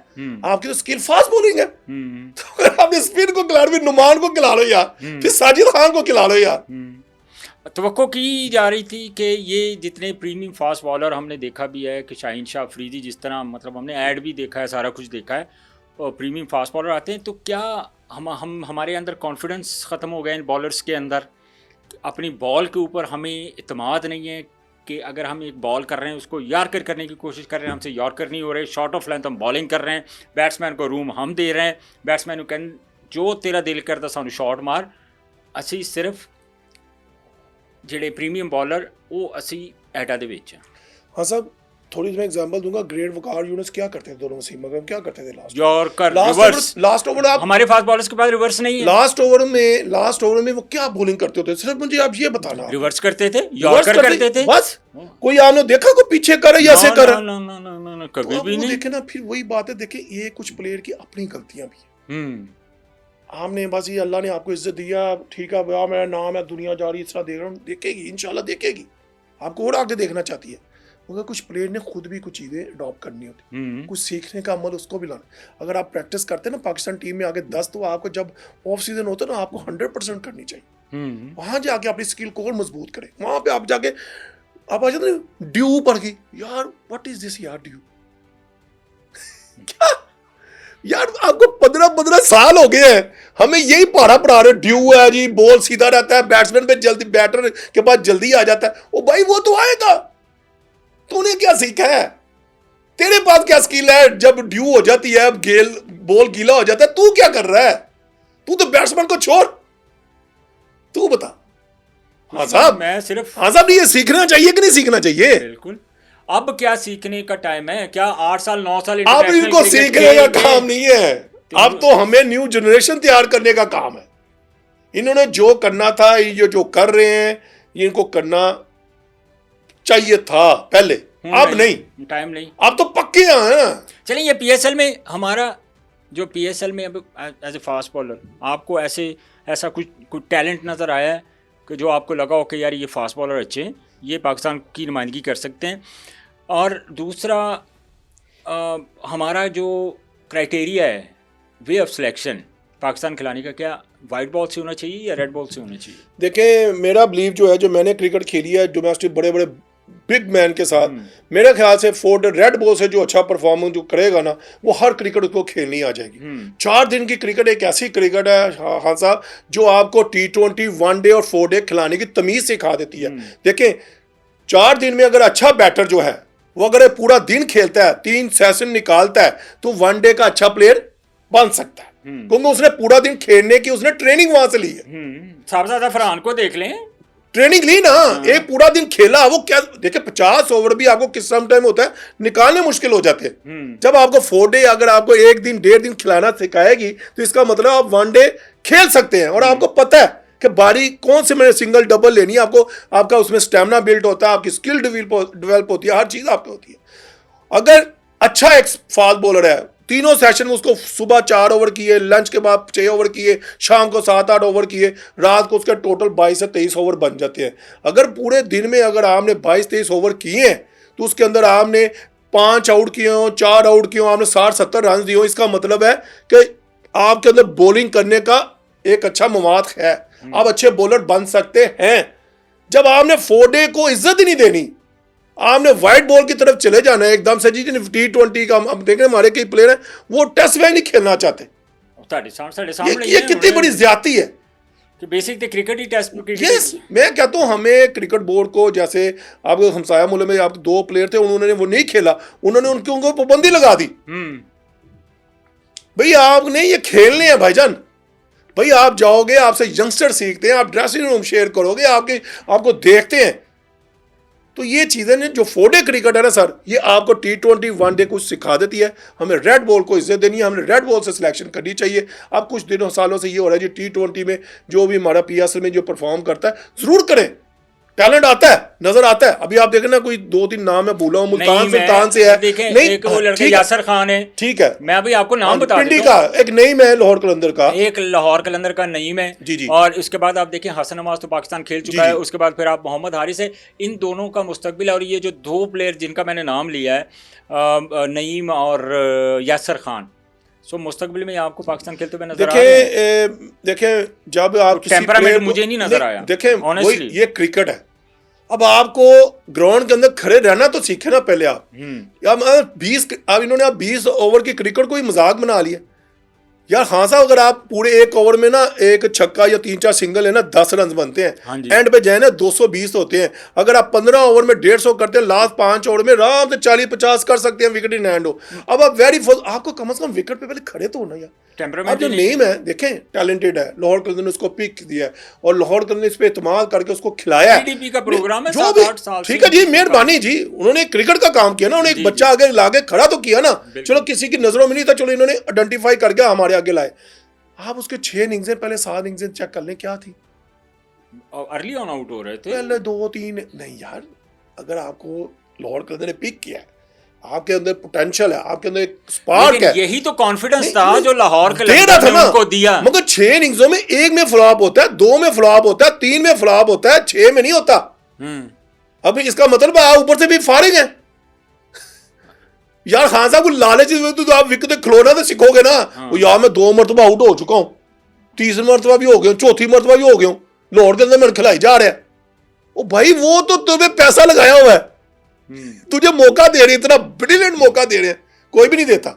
आपकी तो स्किल फास्ट बॉलिंग है। तो अगर आपने स्पिन को खिला, फिर नुमान को खिला लो यार, फिर साजिद खान को खिला लो यार। तवक्को की जा रही थी कि ये जितने प्रीमियम फास्ट बॉलर हमने देखा भी है कि शाहीन शाह अफरीदी, जिस तरह मतलब हमने ऐड भी देखा है, सारा कुछ देखा है, और प्रीमियम फास्ट बॉलर आते हैं, तो क्या हम हमारे अंदर कॉन्फिडेंस ख़त्म हो गया इन बॉलर्स के अंदर? अपनी बॉल के ऊपर हमें इत्मीनान नहीं है कि अगर हम एक बॉल कर रहे हैं उसको यॉर्कर करने की कोशिश कर रहे हैं, हमसे यॉर्कर नहीं हो रहे, शॉर्ट ऑफ लेंथ हम बॉलिंग कर रहे हैं, बैट्समैन को रूम हम दे रहे हैं, बैट्समैन को कहन जो तेरा दिल करता सानू शॉट मार। असी सिर्फ ਜਿਹੜੇ प्रीमियम बॉलर वो असी एडा दे विच। हाँ साहब, थोड़ी मैं एग्जांपल दूंगा, ग्रेट वकार यूनुस क्या करते थे, दोनों वसीम अकरम क्या करते थे लास्ट ओवर आप हमारे फास्ट बॉलर्स के पास रिवर्स नहीं है। लास्ट ओवर में वो क्या बॉलिंग करते होते, सिर्फ मुझे आप ये बताना। रिवर्स करते थे, यॉर्कर करते थे, बस। कोई आपने देखा कोई पीछे करे या ऐसे करे? ना, कभी भी नहीं। देखे ना, फिर वही बात है, देखे ये कुछ प्लेयर की अपनी गलतियां भी हैं। हमने बस ये अल्लाह ने आपको इज्जत दिया, ठीक है भैया मेरा नाम है, दुनिया जा रही है, इस तरह देख रहा हूँ, देखेगी इंशाल्लाह देखेगी, आपको और आगे देखना चाहती है, मगर कुछ प्लेयर ने खुद भी कुछ चीज़ें अडॉप्ट करनी होती, कुछ सीखने का अमल उसको भी लाना। अगर आप प्रैक्टिस करते हैं ना पाकिस्तान टीम में आगे 10, तो आपको जब ऑफ सीजन होता है ना, आपको 100% करनी चाहिए। वहाँ जाके अपनी स्किल को और मजबूत करें, वहाँ पे आप जाके आप आ जाते ड्यू पढ़ गई, यार व्हाट इज दिस यार ड्यू क्या यार, आपको 15 साल हो गए हैं, हमें यही पढ़ा पढ़ा रहे, ड्यू है जी, बॉल सीधा रहता है, बैट्समैन पे जल्दी, बैटर के पास जल्दी आ जाता है। ओ भाई वो तो आएगा, तूने क्या सीखा है, तेरे पास क्या स्किल है? जब ड्यू हो जाती है, बॉल गीला हो जाता है, तू क्या कर रहा है? तू तो बैट्समैन को छोड़, तू बता। हाँ साहब, मैं सिर्फ हाँ साहब, ये सीखना चाहिए कि नहीं सीखना चाहिए? बिल्कुल। अब क्या सीखने का टाइम है? क्या 8 साल 9 साल अब इनको सीखने का काम नहीं है, अब तो हमें न्यू जनरेशन तैयार करने का काम है। इन्होंने जो करना था, ये जो कर रहे हैं, ये इनको करना चाहिए था पहले, अब नहीं, टाइम नहीं, अब तो पक्के हैं। चलिए, ये PSL में हमारा जो PSL में अब एज ए फास्ट बॉलर आपको ऐसा कुछ टैलेंट नज़र आया है कि जो आपको लगा हो कि यार ये फास्ट बॉलर अच्छे हैं, ये पाकिस्तान की नुमाइंदगी कर सकते हैं? और दूसरा हमारा जो क्राइटेरिया है वे ऑफ सिलेक्शन पाकिस्तान खिलाने का क्या वाइट बॉल से होना चाहिए या रेड बॉल से होना चाहिए? देखें, मेरा बिलीव जो है, जो मैंने क्रिकेट खेली है डोमेस्टिक बड़े बड़े बिग मैन के साथ, मेरे ख्याल से रेड बॉल से जो अच्छा परफॉर्मेंस जो करेगा ना, वो हर क्रिकेट उसको खेलनी आ जाएगी। 4 दिन की क्रिकेट एक ऐसी क्रिकेट है हाँ साहब, जो आपको T20 1 डे और 4 डे खिलाने की तमीज सिखा देती है। देखें, 4 दिन में अगर अच्छा बैटर जो है वो अगर पूरा दिन खेलता है, 3 सेशन निकालता है, तो 1 डे का अच्छा प्लेयर बन सकता है, क्योंकि उसने पूरा दिन खेलने की उसने ट्रेनिंग वहां से ली है। साहबजादा फरहान को देख लें, ट्रेनिंग ली ना, एक पूरा दिन खेला वो। क्या देखिए, 50 ओवर भी आपको किस टाइम होता है निकालने मुश्किल हो जाते हैं। जब आपको 4 डे अगर आपको 1 दिन 1.5 दिन खिलाना सिखाएगी, तो इसका मतलब आप 1 डे खेल सकते हैं। और आपको पता है कि बारी कौन से मैंने सिंगल डबल लेनी है, आपको आपका उसमें स्टेमिना बिल्ड होता है, आपकी स्किल डेवलप होती है, हर चीज आपकी होती है। अगर अच्छा एक फास्ट बॉलर है, तीनों सेशन में उसको सुबह 4 ओवर किए, लंच के बाद 6 ओवर किए, शाम को 7-8 ओवर किए, रात को उसके टोटल 22 से 23 ओवर बन जाते हैं। अगर पूरे दिन में अगर आपने 22-23 ओवर किए हैं, तो उसके अंदर आपने 5 आउट किए हो, 4 आउट किए हो, आपने 60-70 रन दिए हो, इसका मतलब है कि आपके अंदर बॉलिंग करने का एक अच्छा मवाद है, आप अच्छे बॉलर बन सकते हैं। जब आपने 4 डे को इज्जत ही नहीं देनी, आपने व्हाइट बॉल की तरफ चले जाना है एकदम से जी। T20 का हम देख रहे हैं, हमारे कई प्लेयर हैं वो टेस्ट मैच नहीं खेलना चाहते। ये कितनी बड़ी ज्यादती है कि बेसिक तो क्रिकेट ही टेस्ट क्रिकेट। यस, मैं कहता हूं हमें क्रिकेट बोर्ड को, जैसे आपको हमसाया मुल्क में आप 2 प्लेयर थे, उन्होंने वो नहीं खेला, उन्होंने उनको पाबंदी लगा दी। भाई आपने ये खेलने हैं भाईजान, भाई आप जाओगे, आपसे यंगस्टर सीखते हैं, आप ड्रेसिंग रूम शेयर करोगे, आपको देखते हैं। तो ये चीज़ें ने जो 4 डे क्रिकेट है ना सर, ये आपको T20 1 डे कुछ सिखा देती है। हमें रेड बॉल को इज्जत देनी है, हमें रेड बॉल से सिलेक्शन करनी चाहिए। अब कुछ दिनों सालों से ये हो रहा है जी, T20 में जो भी हमारा PSL में जो परफॉर्म करता है, ज़रूर करें, टैलेंट आता है, नजर आता है। अभी आप देखें ना, कोई 2-3 नाम है भूला हूं, मुल्तान सुल्तान से है, नहीं एक वो लड़का यासर खान है, ठीक है, मैं अभी आपको नाम बता पिंडी का एक नईम है, लाहौर कलंदर का, एक लाहौर कलंदर का नईम है जी जी। और उसके बाद आप देखें हसन नवाज तो पाकिस्तान खेल चुका है, उसके बाद फिर आप मोहम्मद हारिस है। इन दोनों का मुस्तकबिल है। और ये जो 2 प्लेयर जिनका मैंने नाम लिया है, नईम और यासर खान, सो मुस्तकबिल में आपको पाकिस्तान खेलते हुए नजर आ रहे हैं। देखें जब आप किसी टेम्परामेंट मुझे नहीं नजर आया, देखें वही ये क्रिकेट है। अब आपको ग्राउंड के अंदर खड़े रहना तो सीखे ना पहले आप। अब इन्होंने 20 ओवर की क्रिकेट को ही मजाक बना लिया यार। हाँ साहब, अगर आप पूरे 1 ओवर में ना एक छक्का या 3-4 सिंगल है ना, 10 रन बनते हैं। एंड पे जाए ना 220 होते हैं। अगर आप 15 ओवर में 150 करते हैं, लास्ट 5 ओवर में आराम से 40-50 कर सकते हैं, विकेट इन हैंड हो। अब आप आपको कम से कम विकेट पे पहले खड़े तो होना यार। अब जो नेम है देखें, टैलेंटेड है, लाहौर कलंदर ने उसको पिक दिया है और लाहौर कलंदर ने इस पे इत्मीनान करके उसको खिलाया है। का प्रोग्राम है, 7-8 साल। ठीक है जी, मेहरबानी जी, उन्होंने क्रिकेट का काम किया ना, उन्होंने एक बच्चा आगे लाके खड़ा तो किया ना। चलो किसी की नजरों में नहीं था, चलो इन्होंने आइडेंटिफाई करके हमारे आगे लाए। आप उसके 6 इनिंग्स पहले 7 इनिंग्स चेक कर लें, क्या थी। अर्ली ऑन आउट हो रहे थे पहले 2-3 नहीं यार। अगर आपको लाहौर कलंदर ने पिक किया है, आपके अंदर पोटेंशियल है, आपके अंदर एक स्पार्क है, यही तो कॉन्फिडेंस था जो लाहौर कलंदर ने उनको दिया। मगर 6 इनिंग्सों में 1 में फ्लॉप होता है, 2 में फ्लॉप होता है, 3 में फ्लॉप होता है, 6 में नहीं होता। अब इसका मतलब आप ऊपर से भी फारिग हैं यार। खान साहब को लालच तो आप विकेट खिलौना तो सीखोगे ना। वो यार मैं 2 मरतबा आउट हो चुका हूं, 3री मरतबा भी हो गया, 4थी मरतबा भी हो गया, लाहौर के अंदर मैंने खिलाई जा रहा है। ओ भाई, वो तो तुम्हें पैसा लगाया हुआ है, तुझे मौका दे रहे, इतना ब्रिलियंट मौका दे रहे हैं, कोई भी नहीं देता।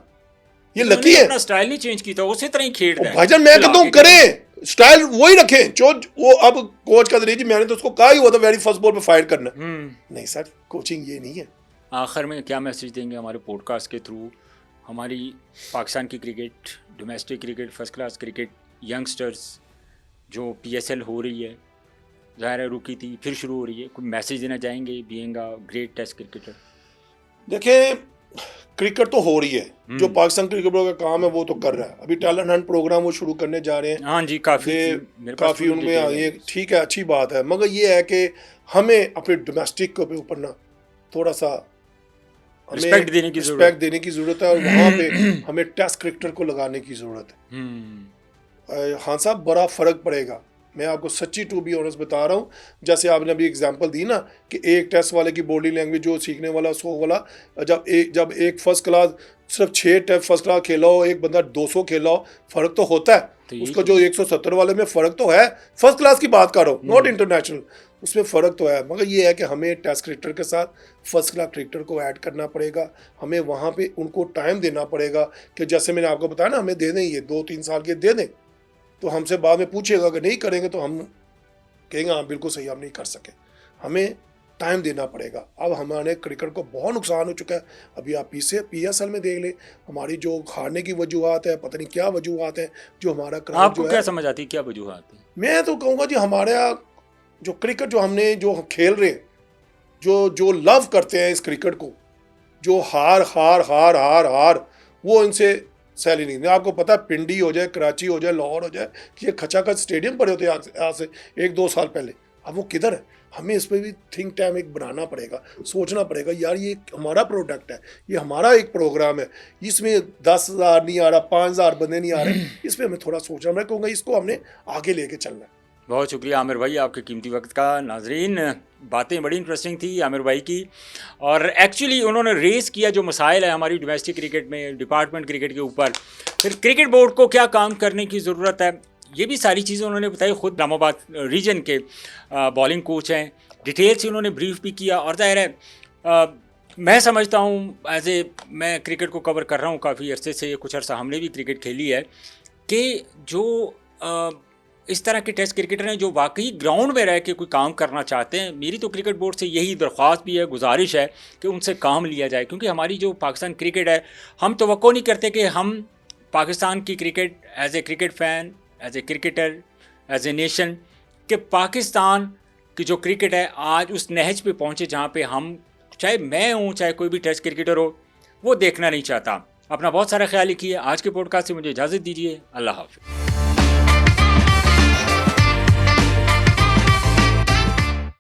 ये लकी है। अपना स्टाइल नहीं चेंज किया, उसी तरह ही खेल रहे हैं भाईजान। मैं कहता हूं करें, स्टाइल वही रखें जो वो अब कोच का दरीजी। मैंने तो उसको कहा ही हुआ था वेरी फर्स्ट बॉल पे फाइट करना। नहीं सर, कोचिंग ये नहीं है। आखिर में क्या मैसेज देंगे हमारे पॉडकास्ट के थ्रू हमारी पाकिस्तान की cricket, domestic cricket, first class cricket, youngsters जो PSL हो रही है, ज़ाहिर है रुकी थी फिर शुरू हो रही है, कोई मैसेज देना चाहेंगे being a great test cricketer? देखें, क्रिकेट तो हो रही है, जो पाकिस्तान क्रिकेट बोर्ड का काम है वो तो कर रहा है। अभी टैलेंट हंट प्रोग्राम वो शुरू करने जा रहे हैं। हाँ जी, काफ़ी उनमें ये ठीक है, अच्छी बात है। मगर ये है कि हमें अपने डोमेस्टिक के ऊपर ना थोड़ा सा रिस्पेक्ट देने की जरूरत है और वहाँ पे हमें टेस्ट क्रिकेटर को लगाने की जरूरत है। हाँ साहब, बड़ा फर्क पड़ेगा। मैं आपको सच्ची टू बी ऑनेस्ट बता रहा हूँ। जैसे आपने अभी एग्जांपल दी ना कि एक टेस्ट वाले की बॉडी लैंग्वेज जो सीखने वाला 100 वाला, जब एक फर्स्ट क्लास सिर्फ 6 टेस्ट फर्स्ट क्लास खेला हो, एक बंदा 200 खेला हो, फ़र्क तो होता है। तो उसका जो 170 वाले में फ़र्क तो है, फर्स्ट क्लास की बात कर रहा हूँ, नॉट इंटरनेशनल, उसमें फ़र्क तो है। मगर ये है कि हमें टेस्ट क्रिकेटर के साथ फर्स्ट क्लास क्रिकेटर को ऐड करना पड़ेगा, हमें वहाँ पे उनको टाइम देना पड़ेगा कि जैसे मैंने आपको बताया ना, हमें दे दें ये 2-3 साल के दे दें, तो हमसे बाद में पूछेगा कि नहीं करेंगे तो हम कहेंगे हाँ बिल्कुल सही, हम नहीं कर सके। हमें टाइम देना पड़ेगा। अब हमारे क्रिकेट को बहुत नुकसान हो चुका है। अभी आप PSL में देख लें, हमारी जो हारने की वजूहत है, पता नहीं क्या वजूहत है, जो हमारा क्राउड आपको जो क्या है, समझ आती है, क्या वजूहत है? मैं तो कहूँगा जी हमारा जो क्रिकेट जो हमने जो खेल रहे हैं, जो लव करते हैं इस क्रिकेट को, जो हार हार हार हार हार वो इनसे सहल ही नहीं। मैं आपको पता है, पिंडी हो जाए, कराची हो जाए, लाहौर हो जाए, कि ये खचाखच स्टेडियम पड़े होते हैं आज से 1-2 साल पहले, अब वो किधर है? हमें इस पर भी थिंक टैंक एक बनाना पड़ेगा, सोचना पड़ेगा यार ये हमारा प्रोडक्ट है, ये हमारा एक प्रोग्राम है, इसमें 10,000 नहीं आ रहा, 5,000 बंदे नहीं आ रहे, इस पर हमें थोड़ा सोचना। मैं कहूँगा इसको हमने आगे लेके चलना है। बहुत शुक्रिया आमिर भाई आपके कीमती वक्त का। नाजरीन, बातें बड़ी इंटरेस्टिंग थी आमिर भाई की, और एक्चुअली उन्होंने रेस किया जो मसाइल है हमारी डोमेस्टिक क्रिकेट में, डिपार्टमेंट क्रिकेट के ऊपर, फिर क्रिकेट बोर्ड को क्या काम करने की ज़रूरत है, ये भी सारी चीज़ें उन्होंने बताई। ख़ुद इस्लामाबाद रीजन के बॉलिंग कोच हैं, डिटेल से उन्होंने ब्रीफ भी किया। और ज़ाहिर है मैं समझता हूँ मैं क्रिकेट को कवर कर रहा हूँ काफ़ी अरसे से, कुछ अर्सा हमने भी क्रिकेट खेली है, कि जो इस तरह के टेस्ट क्रिकेटर हैं जो वाकई ग्राउंड में रह के कोई काम करना चाहते हैं, मेरी तो क्रिकेट बोर्ड से यही दरख्वास्त भी है, गुजारिश है कि उनसे काम लिया जाए। क्योंकि हमारी जो पाकिस्तान क्रिकेट है, हम तवक्को नहीं करते कि हम पाकिस्तान की cricket as a cricket fan, as a cricketer, as a nation, कि पाकिस्तान की जो क्रिकेट है आज उस नहज पे पहुँचे जहाँ पे हम, चाहे मैं हूँ चाहे कोई भी टेस्ट क्रिकेटर हो, वो देखना नहीं चाहता। अपना बहुत सारा ख्याल रखिए। आज के पॉडकास्ट से मुझे इजाज़त दीजिए। अल्लाह हाफ़िज़।